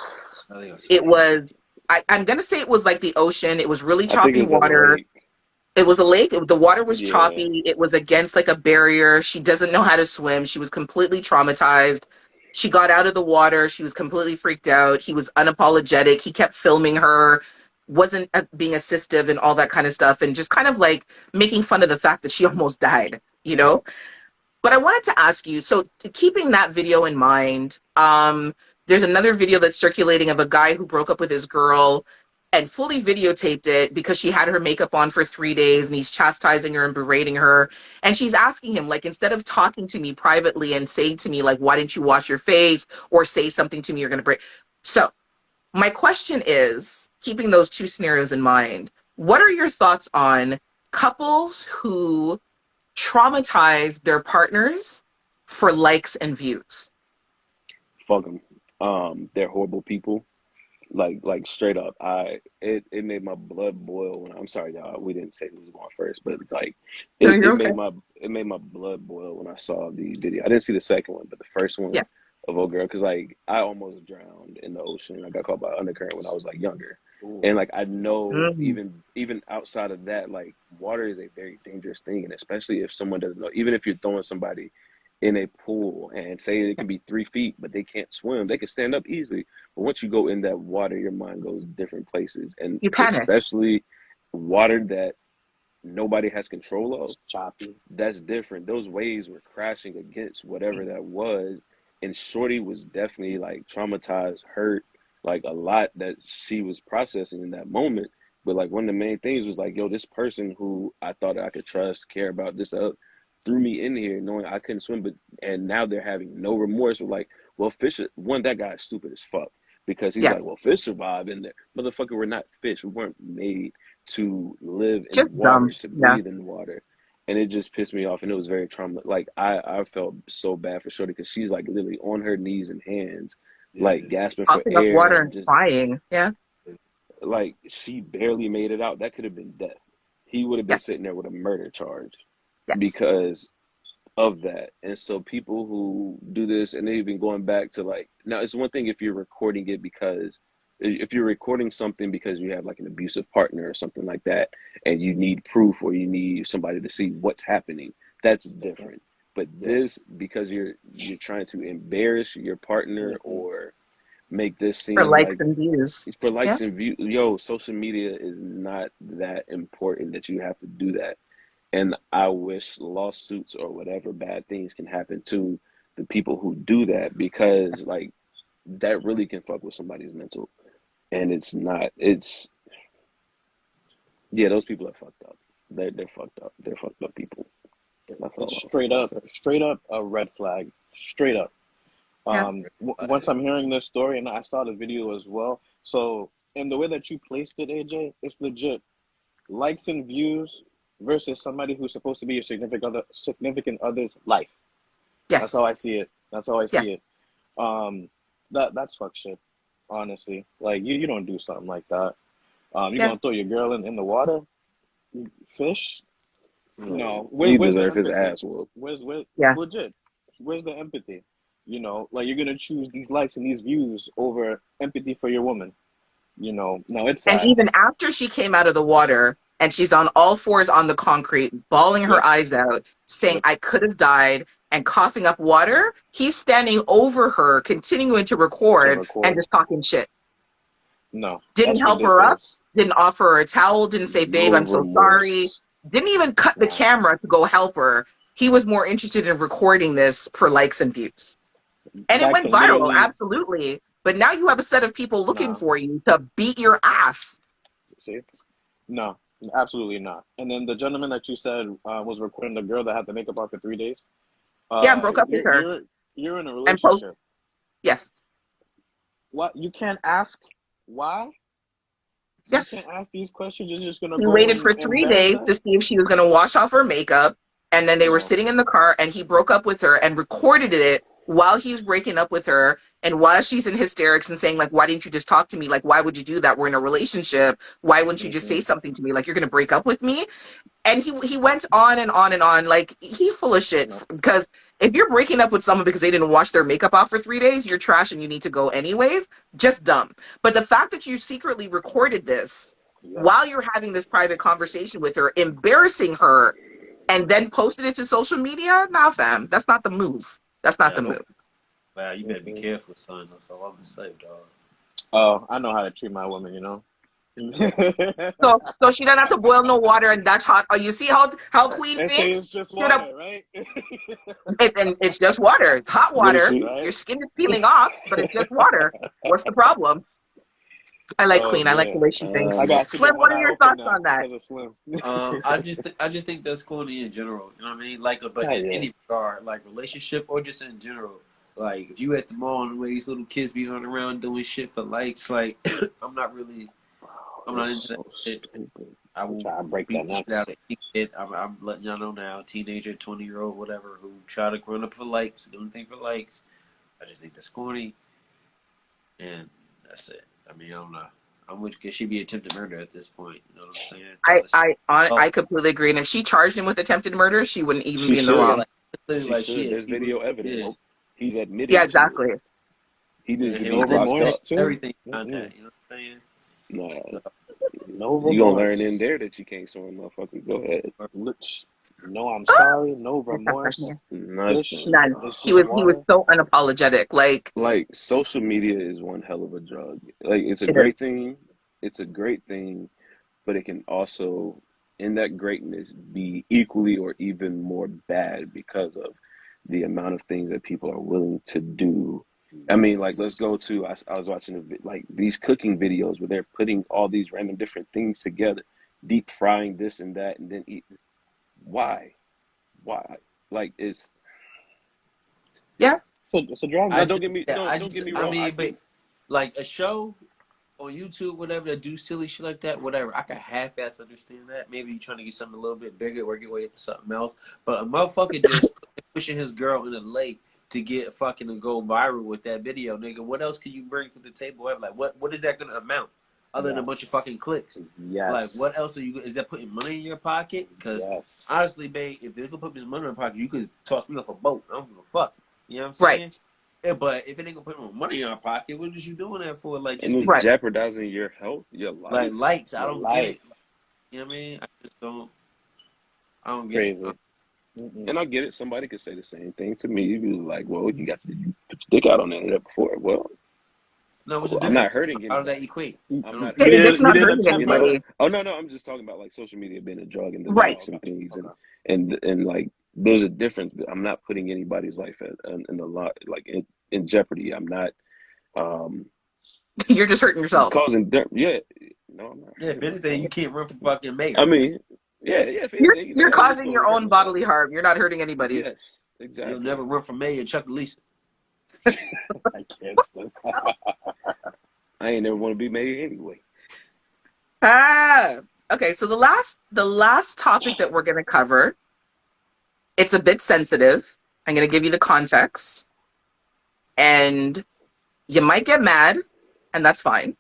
I think I saw
It
that.
was I'm gonna say it was like the ocean. It was really
I think
choppy
it's a
water.
lake.
It was a lake. The water was
Yeah,
choppy. It was against like a barrier. She doesn't know how to swim. She was completely traumatized. She got out of the water. She was completely freaked out. He was unapologetic. He kept filming her, wasn't being assistive and all that kind of stuff, and just kind of like making fun of the fact that she almost died, you know? But I wanted to ask you, so keeping that video in mind, there's another video that's circulating of a guy who broke up with his girl and fully videotaped it because she had her makeup on for 3 days and he's chastising her and berating her. And she's asking him, like, instead of talking to me privately and saying to me, like, why didn't you wash your face or say something to me, you're going to break. So my question is, keeping those two scenarios in mind, what are your thoughts on couples who traumatize their partners for likes and views?
fuck them. They're horrible people. Like straight up, it made my blood boil when I'm sorry, y'all. We didn't say who was going first, but like
No,
it
you're okay.
it made my blood boil when I saw the video. I didn't see the second one, but the first one
Yeah.
of old girl, because like I almost drowned in the ocean. I got caught by undercurrent when I was like younger,
Ooh.
and like I know
Mm.
even outside of that, like water is a very dangerous thing, and especially if someone doesn't know, even if you're throwing somebody in a pool and say it can be 3 feet, but they can't swim, they can stand up easily. But once you go in that water, your mind goes different places, and
You panic.
especially water that nobody has control of,
Choppy.
that's different. Those waves were crashing against whatever that was, and Shorty was definitely like traumatized, hurt, like a lot that she was processing in that moment. But like one of the main things was like, yo, this person who I thought I could trust, care about, this threw me in here knowing I couldn't swim, but and now they're having no remorse. We're like, well, fish. One, that guy is stupid as fuck because he's like,
Yes.
well, fish survive in there, motherfucker. We're not fish. We weren't made to live
Just
in water,
dumb.
to
Yeah.
breathe in water. And it just pissed me off, and it was very trauma. Like I felt so bad for Shorty because she's like literally on her knees and hands,
Yeah.
like gasping for
Coughing up
air,
water
and
and
just
crying. Yeah.
like she barely made it out. That could have been death. He would have been
Yes.
sitting there with a murder charge
Yes.
because of that. And so people who do this, and they've been going back to like, now it's one thing if you're recording it because if you're recording something because you have like an abusive partner or something like that, and you need proof or you need somebody to see what's happening, that's different. But
Yeah.
this, because you're trying to embarrass your partner
Mm-hmm.
or make this
For
seem
likes
like
and views.
for
Yeah.
likes and views, yo, social media is not that important that you have to do that. And I wish lawsuits or whatever bad things can happen to the people who do that because like that really can fuck with somebody's mental. and it's not. It's yeah, those people are fucked up. They're fucked up. They're fucked up people. That's
It's
all I'll say.
straight up a red flag. Straight up.
Yeah.
Once I'm hearing this story, and I saw the video as well. So, in the way that you placed it, AJ, it's legit. Likes and views versus somebody who's supposed to be your significant other's life. That's how
Yes.
I see it. That's how I
Yes.
see it. That's fuck shit. Honestly, like you don't do something like that. You
Yeah.
gonna throw your girl in the water, fish? No.
He
Where's the
deserve his
empathy?
ass whooped.
Where's
Yeah.
legit? Where's the empathy? Like you're gonna choose these likes and these views over empathy for your woman. No, it's
And
sad.
even after she came out of the water and she's on all fours on the concrete, bawling her
Yep.
eyes out, saying,
Yep.
I could have died, and coughing up water, he's standing over her, continuing to
To
record and
record.
just talking shit.
No,
Didn't
that's
help her up,
ridiculous.
didn't offer her a towel, didn't say, babe,
No
I'm so sorry.
remorse.
Didn't even cut the
Nah.
camera to go help her. He was more interested in recording this for likes and views. And it
That
went
can
viral,
literally
absolutely. But now you have a set of people looking
nah.
for you to beat your ass.
See, no, absolutely not. And then the gentleman that you said was recording the girl that had the makeup on for 3 days.
Yeah, and broke up with her.
You're in a
And post,
relationship.
yes.
What you can't ask why?
Yeah.
You can't ask these questions. You're just gonna
He
go
waited for
and
3
embarrass
days
her?
to see if she was going to wash off her makeup. And then they were
No.
sitting in the car and he broke up with her and recorded it while he was breaking up with her. And while she's in hysterics and saying, like, why didn't you just talk to me? Like, why would you do that? We're in a relationship. Why wouldn't you just say something to me? Like, you're going to break up with me? And he went on and on and on. Like, he's full of shit.
No.
Because if you're breaking up with someone because they didn't wash their makeup off for 3 days, you're trash and you need to go anyways. Just dumb. But the fact that you secretly recorded this
Yes.
while you're having this private conversation with her, embarrassing her, and then posted it to social media, nah, fam. That's not the move. That's not the move.
Wow, you better be careful, son. That's all I'm gonna say, dog.
Oh, I know how to treat my woman.
So she doesn't have to boil no water and that's hot. Oh, you see how Queen
And say
thinks?
it's just
Straight up,
water, right?
and it's just water. It's hot
What is
water.
she?
Right?
Your skin is peeling off, but it's just water. What's the problem? I like
Oh
Queen. I like the
man,
way she thinks.
I got to keep
Slim, what
one
are
eye
your
open
thoughts
now
on that?
because of Slim.
I just think that's corny in general. You know what I mean? Like, but
Hell
in
yeah.
any regard, like relationship or just in general. Like, if you at the mall and the way these little kids be running around doing shit for likes, like, I'm not
It's
into that
so
shit.
stupid.
I will
Try to break
beat
that
the shit
next.
out of any kid. I'm letting y'all know now, teenager, 20-year-old, whatever, who try to run up for likes, do anything for likes. I just think that's corny, and that's it. I mean, I don't know. I'm with it should be attempted murder at this point. You know what I'm saying?
I completely agree. And if she charged him with attempted murder, she wouldn't even
She
be in the
should.
wrong.
She
like
should.
shit.
There's video evidence.
Yeah.
He's admitting
Yeah,
to
exactly.
it. He needs to
Yeah,
be
No
locked
remorse
up.
too.
everything on
Mm-mm.
that. You know what I'm saying?
Nah,
No
you gonna
remorse.
learn in there that you can't swim, motherfucker. Go ahead.
No, I'm sorry. No
There's nothing
remorse.
here.
Nothing.
None.
It's
He
just
was
water.
so unapologetic. Like,
Like social media is one hell of a drug. Like it's a
it
great
is.
thing. It's a great thing, but it can also, in that greatness, be equally or even more bad because of the amount of things that people are willing to do. I mean, like, let's go to, I was watching like these cooking videos where they're putting all these random different things together, deep frying this and that, and then eat. Why? Like, it's,
Yeah.
So drug.
now, don't get me,
I
don't get me
I
wrong.
mean, but like a show on YouTube, whatever, that do silly shit like that, whatever. I can half-ass understand that. Maybe you're trying to get something a little bit bigger, work your way into something else. But a motherfucker just pushing his girl in the lake to get fucking and go viral with that video, nigga. What else can you bring to the table? Like, what is that gonna amount other than a bunch of fucking clicks?
Yes.
Like, what else are you? Is that putting money in your pocket? Because
Yes.
honestly, babe, if they could put this money in my pocket, you could toss me off a boat. I don't give a fuck. You know what I'm saying?
Right.
Yeah, but if it ain't gonna put more money in our pocket, what is you doing that for? Like,
And
just
it's
Right.
jeopardizing your health, your life.
like likes. I
Your
don't
life.
get it. You know what I mean? I just don't. I don't get
Crazy.
it.
Mm-mm.
And I get it. Somebody could say the same thing to me. You'd be like, well, you put your dick out on the internet before. Well,
No, what's the
I'm
difference?
not hurting
How does that
anybody.
equate?
I'm not
Yeah,
You
the
hurting
dick's
didn't.
not
You didn't
hurting
attempt
you know.
anybody.
Oh no, I'm just talking about like social media being a drug and the
Right.
likes and things
Okay.
and like there's a difference. I'm not putting anybody's life in a lot like in jeopardy. I'm not
You're just hurting yourself.
Causing yeah. No, I'm not.
Yeah, if anything, you can't run from fucking mayor.
I mean, yeah. If
You're
anything,
you're
I'm just
causing
gonna
your
hurt
own
myself.
bodily harm. You're not hurting anybody.
Yes, exactly.
You'll never run from mayor Chuck Lisa.
I can't stand
I ain't never want to be mayor anyway.
Okay, so the last topic that we're going to cover, it's a bit sensitive. I'm going to give you the context, and you might get mad, and that's fine.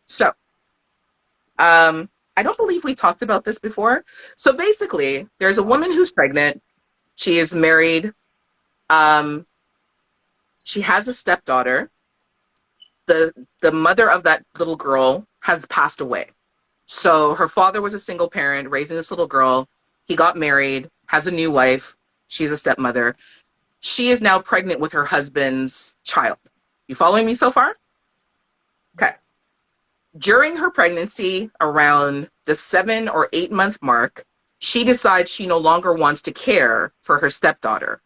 So, I don't believe we talked about this before. So basically, there's a woman who's pregnant. She is married. She has a stepdaughter. The mother of that little girl has passed away. So her father was a single parent raising this little girl. He got married, has a new wife. She's a stepmother. She is now pregnant with her husband's child. You following me so far? Okay. During her pregnancy, around the 7 or 8 month mark, she decides she no longer wants to care for her stepdaughter.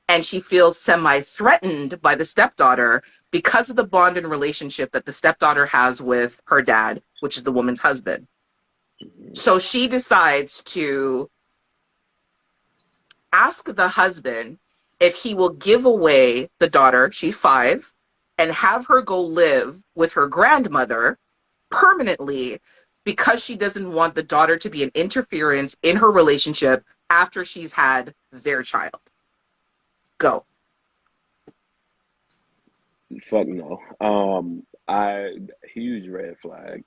And she feels semi-threatened by the stepdaughter because of the bond and relationship that the stepdaughter has with her dad, which is the woman's husband. So she decides to ask the husband if he will give away the daughter, she's 5, and have her go live with her grandmother permanently because she doesn't want the daughter to be an interference in her relationship after she's had their child. Go.
Fuck no. Huge red flag.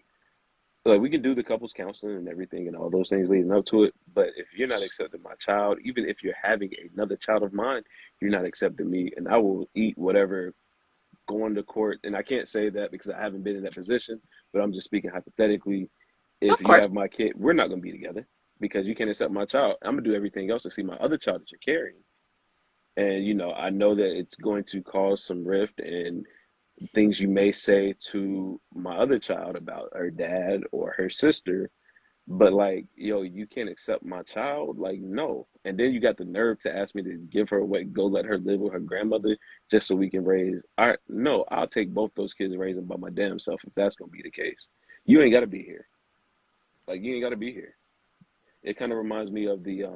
Like, we can do the couples counseling and everything and all those things leading up to it, but if you're not accepting my child, even if you're having another child of mine, you're not accepting me, and I will eat whatever going to court. And I can't say that because I haven't been in that position, but I'm just speaking hypothetically. If
Of
you
course.
have my kid, we're not going to be together because you can't accept my child. I'm going to do everything else to see my other child that you're carrying. And, I know that it's going to cause some rift and things you may say to my other child about her dad or her sister, but like, you can't accept my child. Like, no. And then you got the nerve to ask me to give her away, go let her live with her grandmother just so we can raise. No, I'll take both those kids and raise them by my damn self if that's going to be the case. You ain't got to be here. Like, you ain't got to be here. It kind of reminds me of the,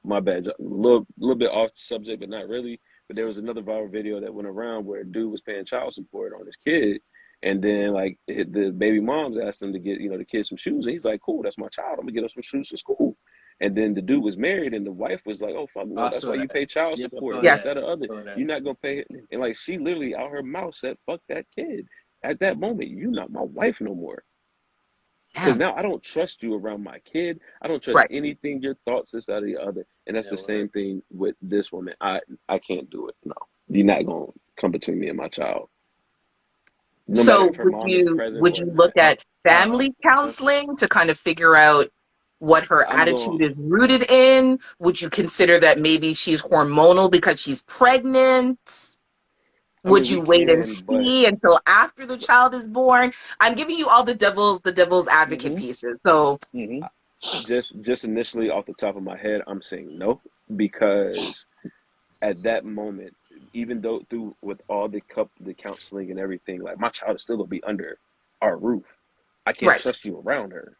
my bad, a little bit off subject, but not really. But there was another viral video that went around where a dude was paying child support on his kid. And then, like, the baby moms asked him to get, the kid some shoes. And he's like, cool, that's my child. I'm going to get him some shoes to school. And then the dude was married, and the wife was like, oh, fuck no, that's why you pay child support.
Yes.
That or other. You're not going to pay it. And, like, she literally out her mouth said, fuck that kid. At that moment, you're not my wife no more. Because now I don't trust you around my kid. I don't trust anything, your thoughts, this, that, or the other. And that's the same thing with this woman. I can't do it. No. You're not going to come between me and my child. No
So
matter if her mom is present
would
or
you
not.
look at family counseling to kind of figure out what her attitude is rooted in? Would you consider that maybe she's hormonal because she's pregnant? Would you wait and see until after the child is born? I'm giving you all the devil's advocate pieces. So
just initially off the top of my head, I'm saying no, because at that moment, even though with all the counseling and everything, like, my child is still gonna be under our roof. I can't trust you around her.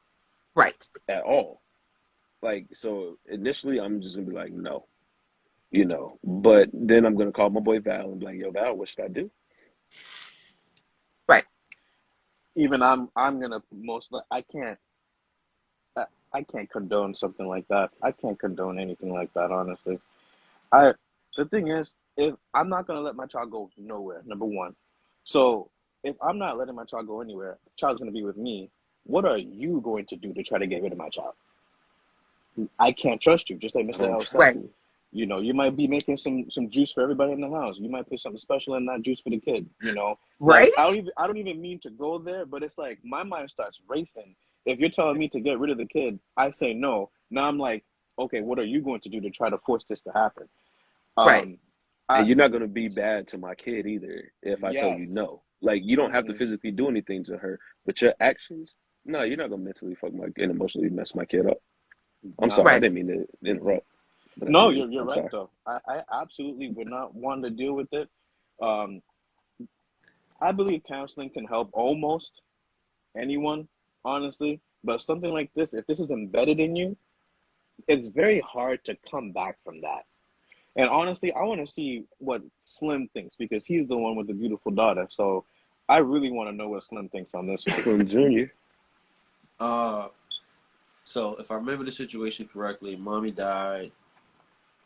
Right.
At all. Like, so initially I'm just gonna be like, no. But then I'm gonna call my boy Val and be like, yo, Val, what should I do?
Right.
Even I'm gonna I can't condone something like that. I can't condone anything like that, honestly. The thing is, if I'm not gonna let my child go nowhere, number one. So if I'm not letting my child go anywhere, the child's gonna be with me. What are you going to do to try to get rid of my child? I can't trust you, just like Mr. L said.
Right.
You might be making some juice for everybody in the house. You might put something special in that juice for the kid.
Right.
Like, I don't even mean to go there, but it's like my mind starts racing. If you're telling me to get rid of the kid, I say no. Now I'm like, okay, what are you going to do to try to force this to happen?
Right.
And you're not going to be bad to my kid either if I tell you no. Like, you don't have to physically do anything to her, but your actions, no, you're not going to mentally fuck and emotionally mess my kid up. I'm sorry, I didn't mean to interrupt.
No, you're right, though. I absolutely would not want to deal with it. I believe counseling can help almost anyone, honestly. But something like this, if this is embedded in you, it's very hard to come back from that. And honestly, I want to see what Slim thinks because he's the one with the beautiful daughter. So I really want to know what Slim thinks on this one.
Slim Jr.
So if I remember the situation correctly, mommy died,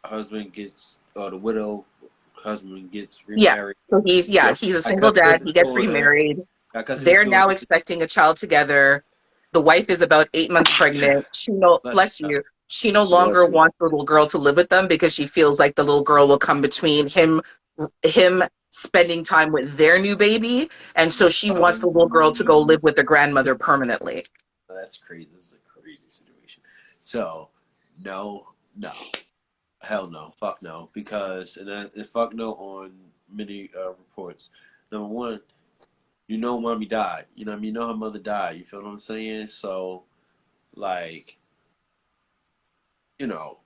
husband gets, the widow husband gets
Yeah.
remarried.
So he's
Yep.
a single dad. He gets remarried. They're now expecting a child together. The wife is about 8 months pregnant. Bless you. She no longer
Bless you.
wants the little girl to live with them because she feels like the little girl will come between him spending time with their new baby, and so she wants the little girl to go live with the grandmother permanently.
That's crazy. This is a crazy situation. So, no, hell no, fuck no, because and fuck no on many reports. Number one, you know, mommy died. You know what I mean? You know her mother died. You feel what I'm saying? So, like, you know,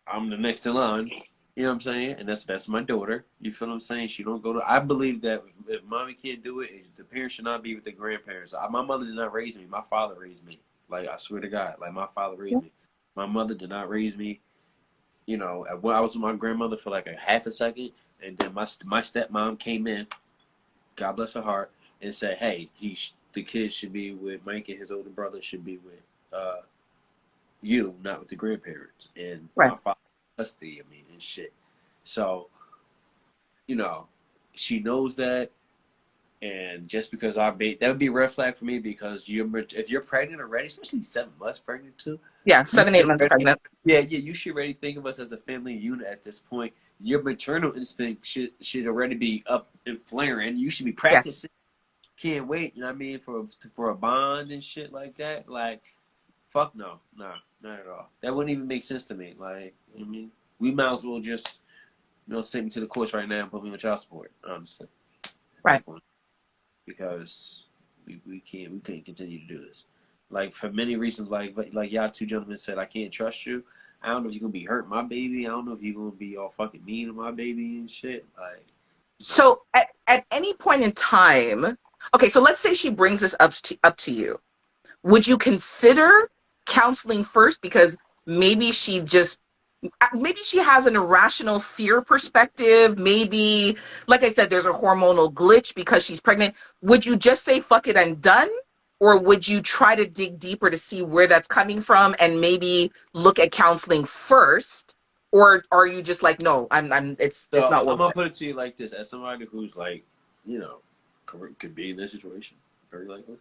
I'm the next in line. You know what I'm saying? And that's my daughter. You feel what I'm saying? She don't go to. I believe that if mommy can't do it, the parents should not be with the grandparents. My mother did not raise me. My father raised me. Like, I swear to God, like my father raised me. My mother did not raise me. You know, I was with my grandmother for like a half a second, and then my stepmom came in. God bless her heart, and said, "Hey, the kid should be with Mike, and his older brother should be with you, not with the grandparents." And
Right.
my father custody of me and shit. So, you know, she knows that, and just because that would be a red flag for me because if you're pregnant already, especially 7 months pregnant too.
Yeah, 7, 8 months pregnant.
Yeah, you should already think of us as a family unit at this point. Your maternal instinct should already be up and flaring. You should be practicing. Yes. Can't wait, you know what I mean, for a bond and shit like that. Like, fuck no, nah, not at all. That wouldn't even make sense to me. Like, you know what I mean, we might as well just, take me to the courts right now and put me on child support, honestly.
Right.
Because we can't continue to do this. Like, for many reasons, like y'all two gentlemen said, I can't trust you. I don't know if you're gonna be hurting my baby. I don't know if you're gonna be all fucking mean to my baby and shit. Like,
so at any point in time, okay, so let's say she brings this up to you. Would you consider counseling first because maybe she has an irrational fear perspective. Maybe, like I said, there's a hormonal glitch because she's pregnant. Would you just say, fuck it, I'm done? Or would you try to dig deeper to see where that's coming from and maybe look at counseling first? Or are you just like, no, it's not worth it?
I'm going to put it to you like this. As somebody who's like, could be in this situation, very likely.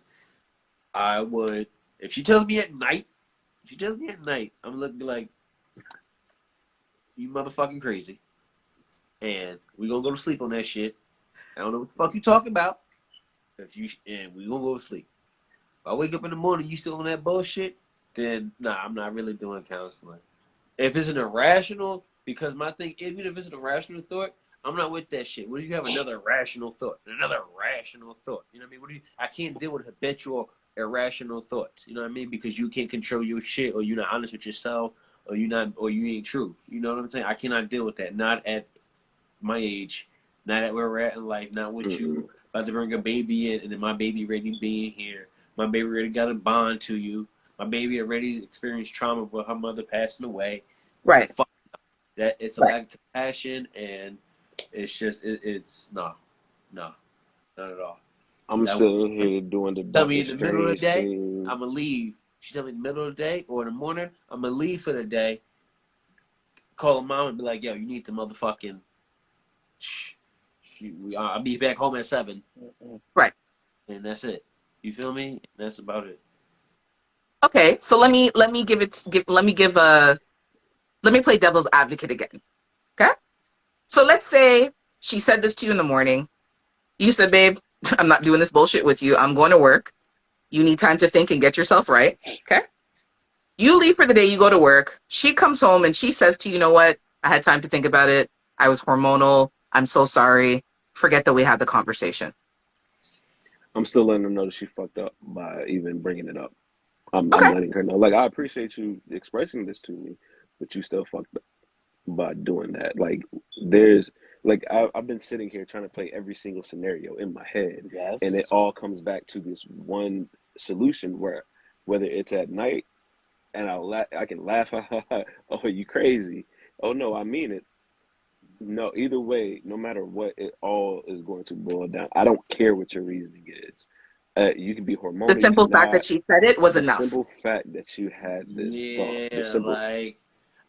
I would, if she tells me at night, I'm going to be like, you motherfucking crazy. And we gonna go to sleep on that shit. I don't know what the fuck you talking about. And we gonna go to sleep. If I wake up in the morning, you still on that bullshit, then nah, I'm not really doing counseling. If it's an irrational, because my thing, even if it's an irrational thought, I'm not with that shit. What if you have another rational thought? Another rational thought. You know what I mean? I can't deal with habitual irrational thoughts. You know what I mean? Because you can't control your shit, or you're not honest with yourself. Or you ain't true. You know what I'm saying? I cannot deal with that. Not at my age. Not at where we're at in life. Not with you about to bring a baby in and then my baby already being here. My baby already got a bond to you. My baby already experienced trauma with her mother passing away.
Right.
That it's a lack of compassion and it's just it's no, not at all.
I'm sitting here doing the
tell me in the middle of the day,
thing.
I'm gonna leave. She tell me in the middle of the day or in the morning, I'm going to leave for the day, call her mom and be like, yo, you need to motherfucking, I'll be back home at 7.
Right.
And that's it. You feel me? And that's about it.
Okay, so let me play devil's advocate again. Okay? So let's say she said this to you in the morning. You said, babe, I'm not doing this bullshit with you. I'm going to work. You need time to think and get yourself right. Okay? You leave for the day, you go to work. She comes home and she says to you, you know what? I had time to think about it. I was hormonal. I'm so sorry. Forget that we had the conversation.
I'm still letting her know that she fucked up by even bringing it up. I'm letting her know. Like, I appreciate you expressing this to me, but you still fucked up by doing that. Like, there's like I've been sitting here trying to play every single scenario in my head, and it
Yes.
all comes back to this one solution where whether it's at night and I can laugh, oh you crazy, oh no I mean it. No, either way, no matter what, it all is going to boil down. I don't care what your reasoning is. You can be
The
hormonal, you
simple fact
cannot.
that she said it was
The
enough.
simple fact that you had this thought, the
Yeah,
simple,
like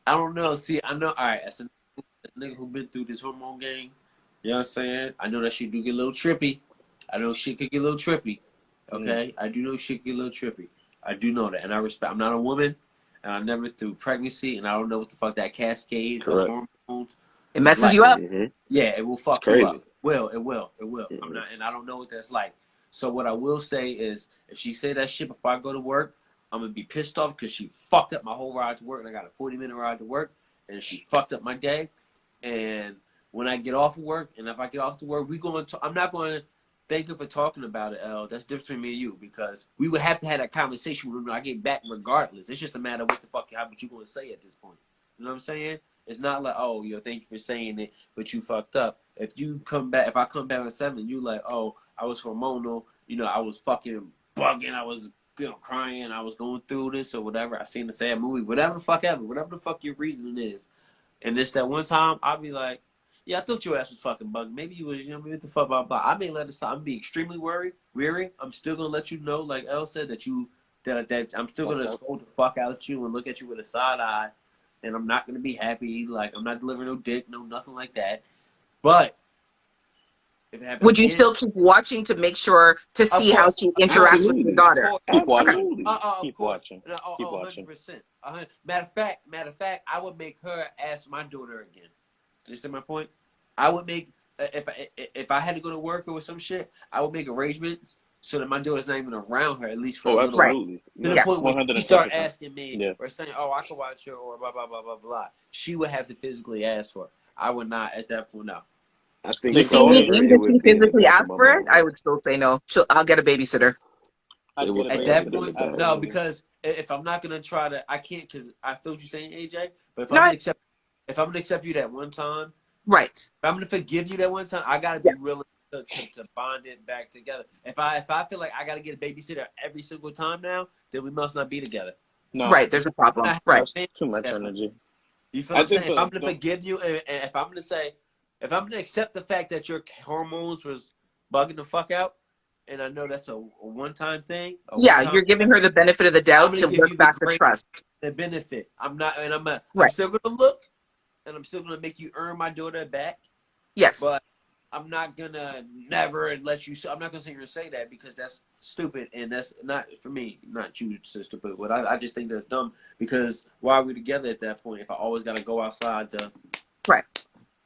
I don't know. See, I know. All right, as a nigga who been through this hormone game, you know what I'm saying? I know that shit do get a little trippy. I know shit could get a little trippy. Okay, I do know shit could get a little trippy. I do know that, and I respect. I'm not a woman, and I never through pregnancy, and I don't know what the fuck that cascade of
correct.
hormones
It
is
messes
like.
you up.
Hmm.
Yeah, it will
It's
fuck you up.
crazy.
It will. I'm
Hmm.
not, and I don't know what that's like. So what I will say is, if she say that shit before I go to work, I'm gonna be pissed off because she fucked up my whole ride to work, and I got a 40-minute ride to work, and she fucked up my day. And when I get off of work, and if I get off to work, we going to. I'm not going to thank you for talking about it, L. That's different between me and you because we would have to have that conversation when I get back, regardless. It's just a matter of what the fuck, how much you going to say at this point. You know what I'm saying? It's not like, oh, yo, thank you for saying it, but you fucked up. If you come back, if I come back at 7, you like, oh, I was hormonal, I was fucking bugging, I was, crying, I was going through this or whatever. I seen the sad movie, whatever the fuck ever, whatever the fuck your reasoning is. And this that one time, I'll be like, yeah, I thought your ass was fucking bugging. Maybe you was, what the fuck, blah, blah. I may let it stop. I'm be extremely weary. I'm still gonna let you know, like Elle said, that I'm still gonna
Fucked up.
scold the fuck out at you and look at you with a side eye, and I'm not gonna be happy. Like I'm not delivering no dick, no nothing like that. But if it happens
Would you
again,
still keep watching to make sure to
of
see how
course,
she interacts with your
Absolutely.
of
daughter?
course,
Keep
Okay.
watching.
Absolutely.
of
Keep
course,
watching.
no,
Keep
100%. Matter of fact, I would make her ask my daughter again. You understand my point? I would make if I had to go to work or some shit, I would make arrangements so that my daughter's not even around her at least for a
Oh,
little
Right.
while.
absolutely.
To the
No.
Yes.
point where she start
110%.
asking me
Yeah.
or saying, "Oh, I can watch her," or blah blah blah blah blah. She would have to physically ask for it. I would not at that point. No.
I think
They
You
can
see
for
me,
only.
her,
even
it
if she
would be in the
physically
back of
asks
my
for it, I
mind.
would still say no. I'll get a babysitter.
It
I'd get
would
a
At
forever
that
been in the
point,
babysitter.
no,
bag.
because if I'm not gonna try to, I can't because I feel what you're saying, AJ. But
No,
if I'm gonna accept you that one time,
right.
if I'm gonna forgive you that one time, I gotta
Yeah.
be willing to bond it back together. If I feel like I gotta get a babysitter every single time now, then we must not be together.
No,
Right. There's a problem. Right.
that's too much energy.
You feel what
I
I'm saying?
think
If I'm gonna
the
forgive you, and if I'm gonna say, if I'm gonna accept the fact that your hormones was bugging the fuck out, and I know that's a one-time thing, a
Yeah,
one-time
you're giving
thing,
her the benefit of the
I'm
doubt
gonna
to
give
work
you the
back the
grace,
trust.
the benefit. I'm not, and I'm
Right.
still gonna look, and I'm still gonna make you earn my daughter back,
Yes.
but I'm not gonna never let you. I'm not gonna sit here and say that because that's stupid, and that's not for me. Not you, sister, but I just think that's dumb. Because why are we together at that point if I always gotta go outside to,
Right.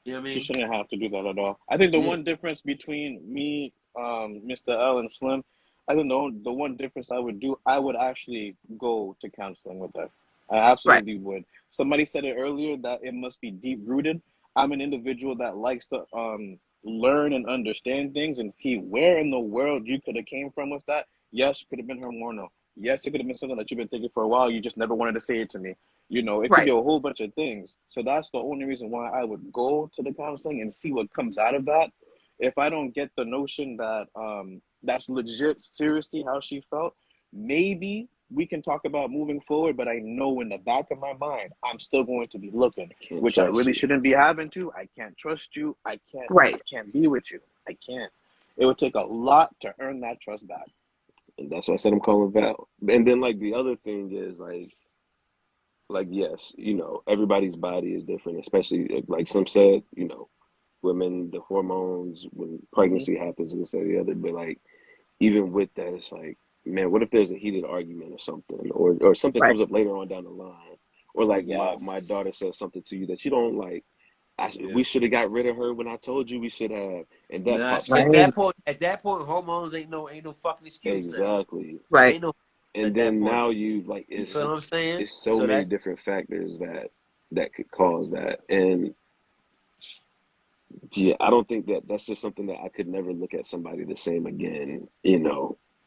you know what I
You
mean?
shouldn't have to do that at all. I think the
Yeah.
one difference between me, Mr. L, and Slim, I think the one difference I would do, I would actually go to counseling with her. I
Right.
absolutely would. Somebody said it earlier that it must be deep rooted. I'm an individual that likes to learn and understand things and see where in the world you could have came from with that. Yes, it could have been hormonal. Yes, it could have been something that you've been thinking for a while. You just never wanted to say it to me. It could be
Right.
a whole bunch of things. So that's the only reason why I would go to the counseling and see what comes out of that. If I don't get the notion that that's legit, seriously how she felt, maybe we can talk about moving forward. But I know in the back of my mind, I'm still going to be looking,
Can't
which I
trust
really
you.
shouldn't be having to. I can't trust you. I
Right.
can't be with you. I can't. It would take a lot to earn that trust back.
And that's why I said I'm calling Val. And then like the other thing is like yes, everybody's body is different, especially like some said, women, the hormones, when
Hmm.
pregnancy happens and this and the other. But like even with that, it's like, man, what if there's a heated argument or something, or something
Right.
comes up later on down the line, or like my
Yes.
daughter says something to you that you don't like.
Yeah.
We should have got rid of her when I told you we should have, and that
Nah,
pops
see,
up.
Right.
at that point, hormones ain't no fucking excuse now.
Exactly.
Right.
Ain't no
And
at that
then
point.
now you like
You feel what I'm saying?
it's so
So
many
that
different factors that could cause that. And yeah, I don't think that's just something that I could never look at somebody the same again,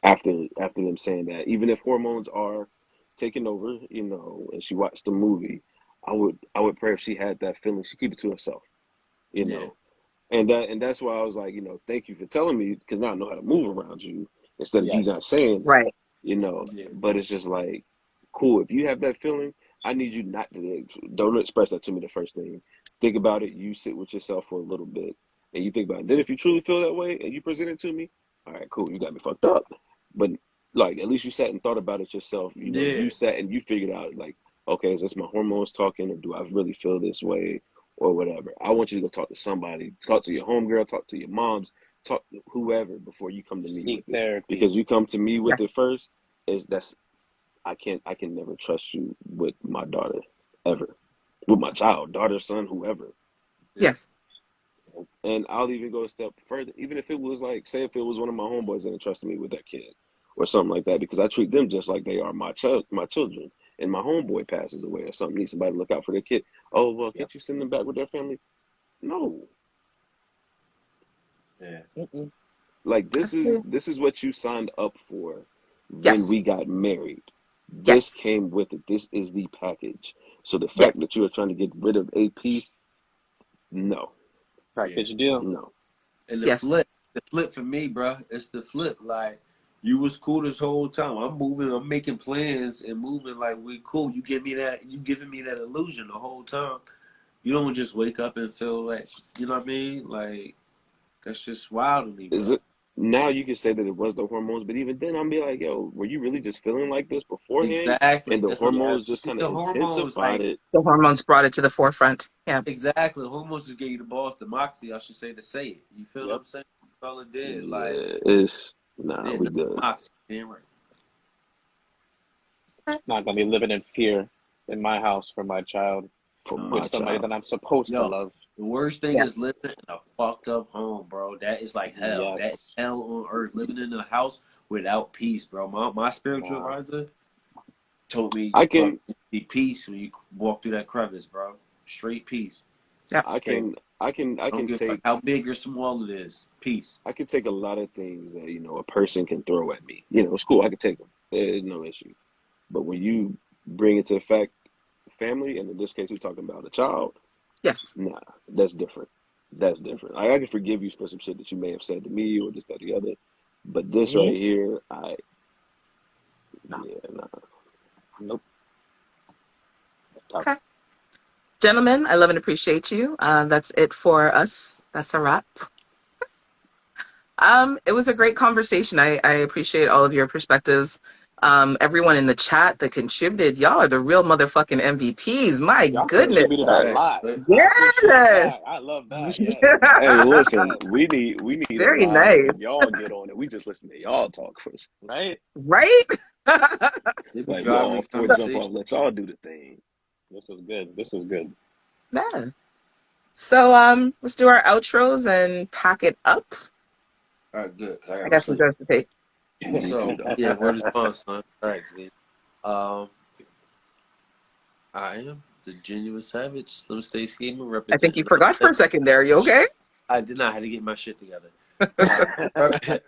after them saying that. Even if hormones are taking over, and she watched the movie, I would pray if she had that feeling, she keep it to herself, you
yeah.
know. And that's why I was like, thank you for telling me, because now I know how to move around you instead of you
Yes.
not saying that,
Right.
Yeah.
But it's just like, cool. If you have that feeling, I need you not to don't express that to me the first thing. Think about it. You sit with yourself for a little bit, and you think about it. Then if you truly feel that way and you present it to me, all right, cool. You got me fucked up, but like at least you sat and thought about it yourself.
Yeah.
You sat and you figured out like, okay, is this my hormones talking, or do I really feel this way, or whatever? I want you to go talk to somebody. Talk to your homegirl. Talk to your moms. Talk to whoever before you come to me
Seek
with it.
therapy.
Because you come to me with
Yeah.
it first, I can never trust you with my daughter ever, with my child, daughter, son, whoever.
Yes.
And I'll even go a step further, even if it was like, say, if it was one of my homeboys that entrusted me with that kid or something like that, because I treat them just like they are my children. And my homeboy passes away or something, needs somebody to look out for their kid. Oh well,
Yep.
can't you send them back with their family? No,
Yeah.
like this
Absolutely.
is what you signed up for when
Yes.
we got married. This
Yes.
came with it. This is the package. So the
Yes.
fact that you are trying to get rid of a piece, no,
Package deal.
no.
And
Yes.
the flip for me, bro, it's the flip. Like, you was cool this whole time. I'm moving, I'm making plans and moving like we cool. You giving me that illusion the whole time. You don't just wake up and feel like, you know what I mean? Like, that's just wild to me,
Is
bro.
it now? You can say that it was the hormones, but even then, I'm be like, yo, were you really just feeling like this beforehand,
Exactly.
and the
That's what
hormones
Yes.
just kind
the
of
hormones,
intensified
like,
it?
The hormones brought it to the forefront. Yeah.
exactly. Hormones just gave you the balls, the moxie, I should say, to say it. You feel what
Yep.
I'm saying? That's all it did. Like,
Yeah, it's nah,
yeah,
we
no
good.
moxie. Damn right.
Not gonna be living in fear in my house for my child
For
No.
with
my
somebody
child,
that I'm supposed to
Yo,
love.
the worst thing
Yeah.
is living in a fucked up home, bro. That is like hell. That is
Yes.
hell on earth. Living in a house without peace, bro. My spiritual
Wow.
advisor told me,
I
fuck,
can,
be peace when you walk through that crevice, bro. Straight peace.
Yeah.
I
Straight.
can, I can, I
I don't
can
give a fuck
take,
how big or small it is. Peace.
I can take a lot of things that a person can throw at me. It's cool. I can take them. There's no issue. But when you bring it to the fact, family, and in this case, we're talking about a child.
Yes.
Nah, that's different. That's different. I can forgive you for some shit that you may have said to me or this, that, the other. But this
Mhm.
right here,
Nah.
yeah, nah.
Nope.
Okay. Gentlemen, I love and appreciate you. That's it for us. That's a wrap. It was a great conversation. I appreciate all of your perspectives. Everyone in the chat that contributed, y'all are the real motherfucking MVPs. My
Y'all
goodness.
contributed a
Facts,
lot.
but
I appreciate
Yes.
that. I love that. Yes.
Hey, listen, we need a
Very
live
nice.
when y'all get on it. We just listen to y'all talk first.
Right?
Right?
they be
Like we'll
driving
all
the
four jump
conversation.
off, let y'all do the thing.
This was good. This was good.
Yeah. So let's do our outros and pack it up.
All right, good. 'Cause I
I
got to
got some
sleep.
drugs to take.
Me
So,
too, though.
yeah, word is bond, son. Thanks, man. I am the genuine savage, Slim Stay Schemer,
I think
representing.
you forgot for a second there. You okay?
I did not have to get my shit together.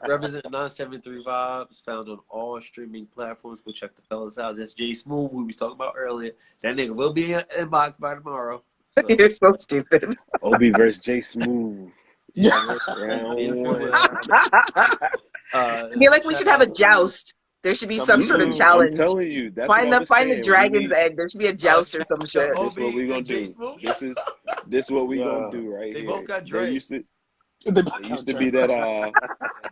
Represent 973 Vibes, found on all streaming platforms. Go check the fellas out. That's Jay Smooth, who we was talking about earlier. That nigga will be in inbox by tomorrow. So,
You're so stupid.
OB versus J Smooth.
yeah,
Round
in for
one.
real.
I feel like we
Shout
should have a
out.
joust. There should be some
Coming
sort of
soon.
I'm
challenge.
telling you, that's what I was
Find the
saying. We
dragon's
need
egg. There should be a joust or some shit.
Yo,
this. What we
OB
gonna
and Jay
do?
Smooth.
This what we gonna
Yeah.
do right
They
here.
both got
There
Dre.
used to
They
There used to be that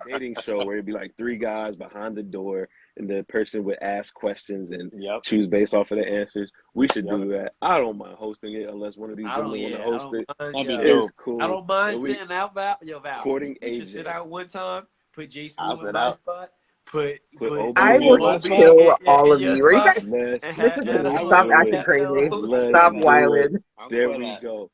dating show where it'd be like three guys behind the door, and the person would ask questions and
Yep.
choose based off of the answers. We should
Yep.
do that. I don't mind hosting it unless one of these
I don't.
gentlemen want to
Yeah, I
host it.
don't mind.
That'd be
Yeah.
It's
dope.
cool.
I don't mind
And we
sitting out, Val. Yo, Val,
courting
we should sit
AJ.
out one time. Put Jay
I'll
Smooth in
sit
my
out.
spot. Put
OB
I
in
will
my
my
spot.
kill all
in
of
your
you. Are you guys?
spot.
Let's
And have
let's
I
Stop
will.
do
acting
it.
crazy.
Let's
Stop
do it.
wilding.
I'm
There
for
we
that.
go.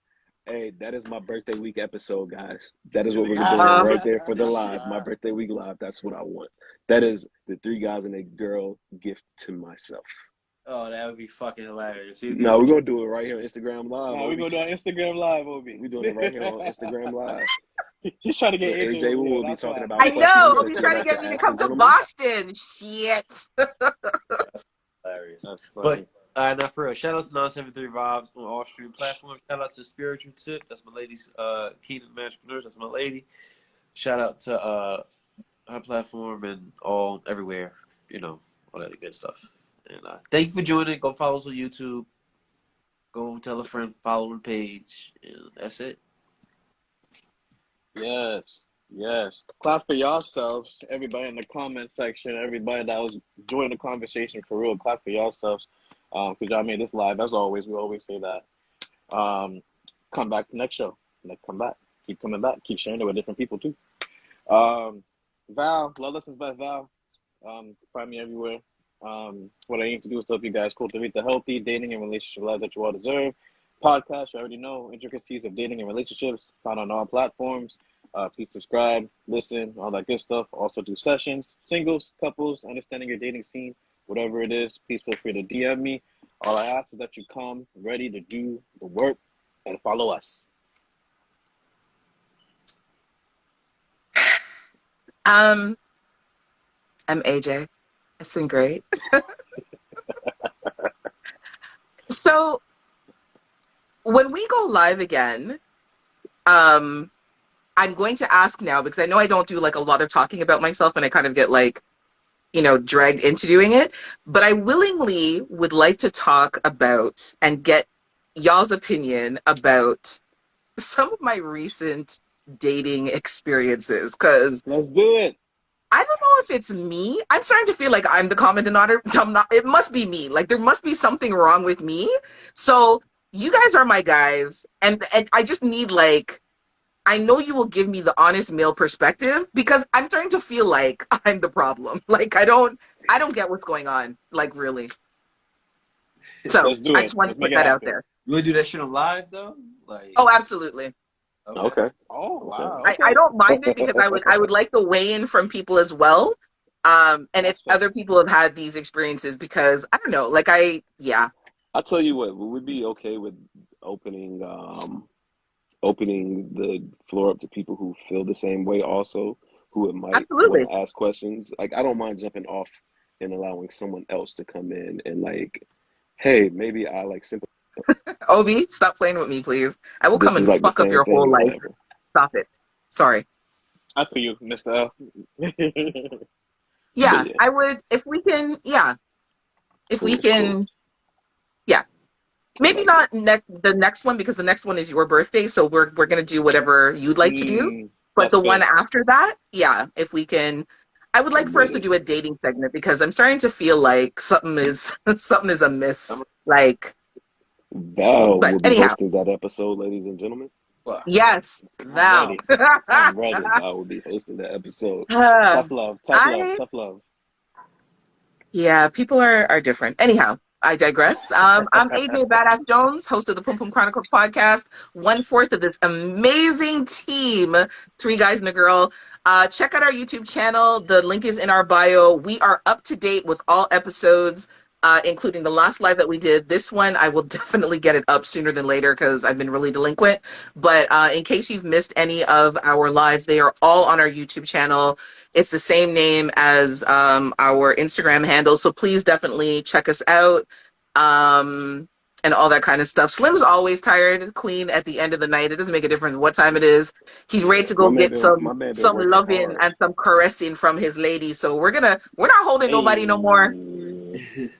Hey, that is my birthday week episode, guys. That is
There
what
we
we're
go.
doing right there for the
This
live.
shit.
My birthday week live. That's what I want. That is the three guys and a girl gift to myself.
Oh, that would be fucking hilarious.
No, we're gonna do it right here on Instagram Live.
No, we're going to do it on Instagram Live, Obi.
We're doing it right here on Instagram Live.
He's trying to
So
get AJ
AJ
over here.
will be
That's
talking
why.
about
I
questions
know.
that
He's
you
trying to
like
get
to
me to
ask the
come to
gentlemen.
Boston. Shit.
That's hilarious.
That's
But
funny.
Not for real. Shout out to 973 Vibes on all streaming platforms. Shout out to Spiritual Tip. That's my lady's Kingdom Entrepreneurs. That's my lady. Shout out to her platform and all everywhere. You know, all that good stuff. And thank you for joining. Go follow us on YouTube. Go tell a friend, follow the page, and that's it.
Yes, yes. Clap for yourselves, everybody in the comment section, everybody that was joining the conversation for real. Clap for yourselves, because y'all made this live. As always, we always say that. Come back next show. Come back. Keep coming back. Keep sharing it with different people too. Val, Love Lessons by Val. Find me everywhere. What I aim to do is to help you guys cultivate the healthy dating and relationship life that you all deserve. Podcast, you already know, intricacies of dating and relationships, found on all platforms. Please subscribe, listen, all that good stuff. Also do sessions, singles, couples, understanding your dating scene, whatever it is. Please feel free to DM me. All I ask is that you come ready to do the work and follow us.
I'm AJ. It's been great. So when we go live again, I'm going to ask now because I know I don't do like a lot of talking about myself and I kind of get like, dragged into doing it. But I willingly would like to talk about and get y'all's opinion about some of my recent dating experiences because
Let's do it.
I don't know if it's me. I'm starting to feel like I'm the common denominator. I'm not. It must be me. Like there must be something wrong with me. So you guys are my guys, and I just need like I know you will give me the honest male perspective because I'm starting to feel like I'm the problem. Like I don't get what's going on. Like really. So
Let's do
I
it.
just wanted
Let's
to put
make it
that out
happen.
there.
You want to do that shit on live though? Like,
Oh, absolutely.
Okay.
Oh, wow.
I,
Okay.
I don't mind it because I would like the weigh in from people as well. And if
That's fair.
other people have had these experiences, because I don't know, like
I'll tell you what, would we be okay with opening opening the floor up to people who feel the same way also, who it might want
absolutely.
to ask questions? Like I don't mind jumping off and allowing someone else to come in and like, hey, maybe I like simple
Obi, stop playing with me, please. I will come
this
and
is like the
fuck up
same
your
thing
whole
or
life.
whatever.
Stop it. Sorry.
I feel you, Mr. L.
Yeah,
But yeah,
I would if we can. Yeah, if we
cool, cool.
can. Yeah,
I
maybe
like it.
not the next one because the next one is your birthday, so we're gonna do whatever you'd like to do. But
That's
the
fair.
one after that, yeah, if we can. I would like
I'm
for us
with
to
it.
do a dating segment because I'm starting to feel like something is something is amiss. Like,
Val
but
will be
anyhow,
hosting that episode, ladies and gentlemen.
wow.
yes,
I'm
Val.
ready. I'm ready.
Val will be hosting that episode.
Tough love. Tough love.
I
Tough love.
Yeah, people are different. Anyhow, I digress. I'm AJ Badass Jones, host of the Pum Pum Chronicles podcast, one fourth of this amazing team, three guys and a girl. Check out our YouTube channel. The link is in our bio. We are up to date with all episodes, including the last live that we did. This one, I will definitely get it up sooner than later because I've been really delinquent. But in case you've missed any of our lives, they are all on our YouTube channel. It's the same name as our Instagram handle, so please definitely check us out and all that kind of stuff. Slim's always tired, Queen, at the end of the night. It doesn't make a difference what time it is. He's ready to go get
My
some
man been
some
working
loving
hard.
and some caressing from his lady. So we're not holding nobody no more.
Hey.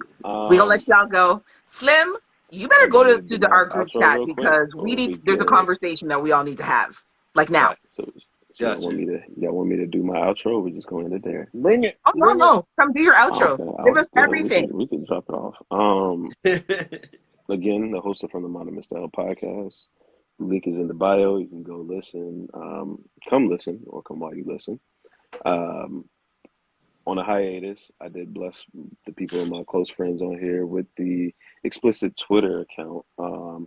We gonna let
Um,
y'all go. Slim, you
I
better go
want me
to,
to do
to the,
my
our group
outro
chat
real quick,
because
or we
there's a
good?
conversation that we all need to have. Like now.
Got,
So,
got you.
y'all want me to do my outro? Or we just going into there.
Bring it.
Oh no,
Bring it.
no. Come do your outro.
Okay,
Give us
well
everything.
we can drop it off. Again, the host of From the Modern Style podcast. Link is in the bio. You can go listen. Come listen or come while you listen. Um, on a hiatus, I did bless the people of my close friends on here with the explicit Twitter account.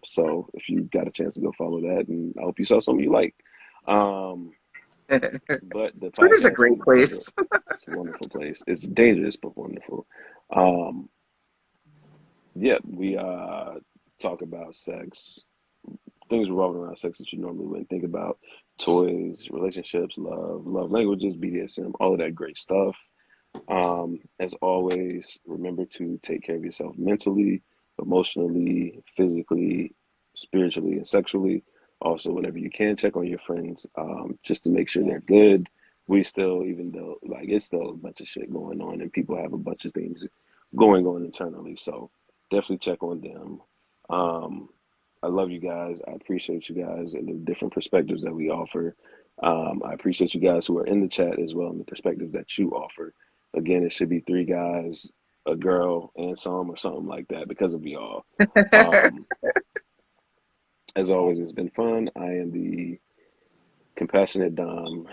So if you got a chance to go follow that, and I hope you saw something you like. But the
Twitter's a
podcast
great
will cover.
place.
It's a wonderful place. It's dangerous but wonderful. Um, yeah, we talk about sex, things revolving around sex that you normally wouldn't think about, toys, relationships, love languages, BDSM, all of that great stuff. As always, remember to take care of yourself mentally, emotionally, physically, spiritually, and sexually. Also, whenever you can, check on your friends, just to make sure they're good. We still, even though like it's still a bunch of shit going on and people have a bunch of things going on internally, so definitely check on them. I love you guys. I appreciate you guys and the different perspectives that we offer. I appreciate you guys who are in the chat as well and the perspectives that you offer. Again, it should be three guys, a girl, and some or something like that because of y'all. As always, it's been fun. I am the compassionate Dom,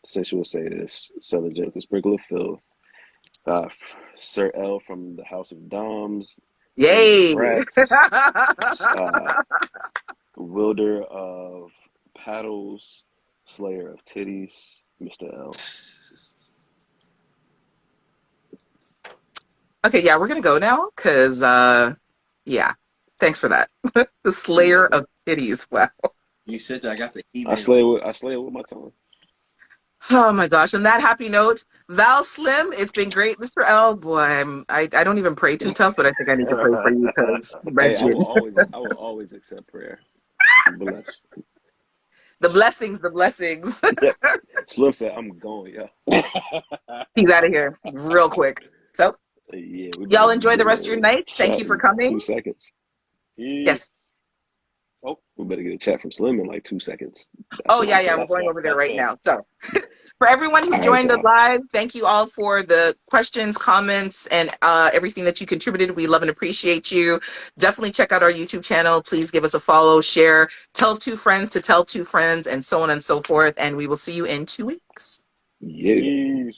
sensual sadist, Southern Gent with a sprinkle of filth, Sir L from the House of Doms,
Yay!
Rats, wielder of paddles, slayer of titties, Mr. L.
Okay, yeah, we're gonna go now because yeah, thanks for that. The Slayer of Titties. Wow.
You said that I got the email.
I slay it with my tongue.
Oh my gosh! On that happy note, Val Slim, it's been great, Mr. L. Boy, I don't even pray too tough, but I think I need to pray for you because
Hey, I will always accept prayer. Bless.
the blessings.
Slim said, "I'm going, yeah."
He's out of here real quick. So
Yeah,
y'all enjoy the rest of your night. Thank you for coming.
2 seconds.
Yes.
We better get a chat from Slim in like 2 seconds.
Oh yeah, we're going over there right now. So for everyone who
All right,
joined the
y'all.
live, thank you all for the questions, comments, and everything that you contributed. We love and appreciate you. Definitely check out our YouTube channel. Please give us a follow, share, tell two friends to tell two friends, and so on and so forth. And we will see you in 2 weeks.
Yeah.
Peace.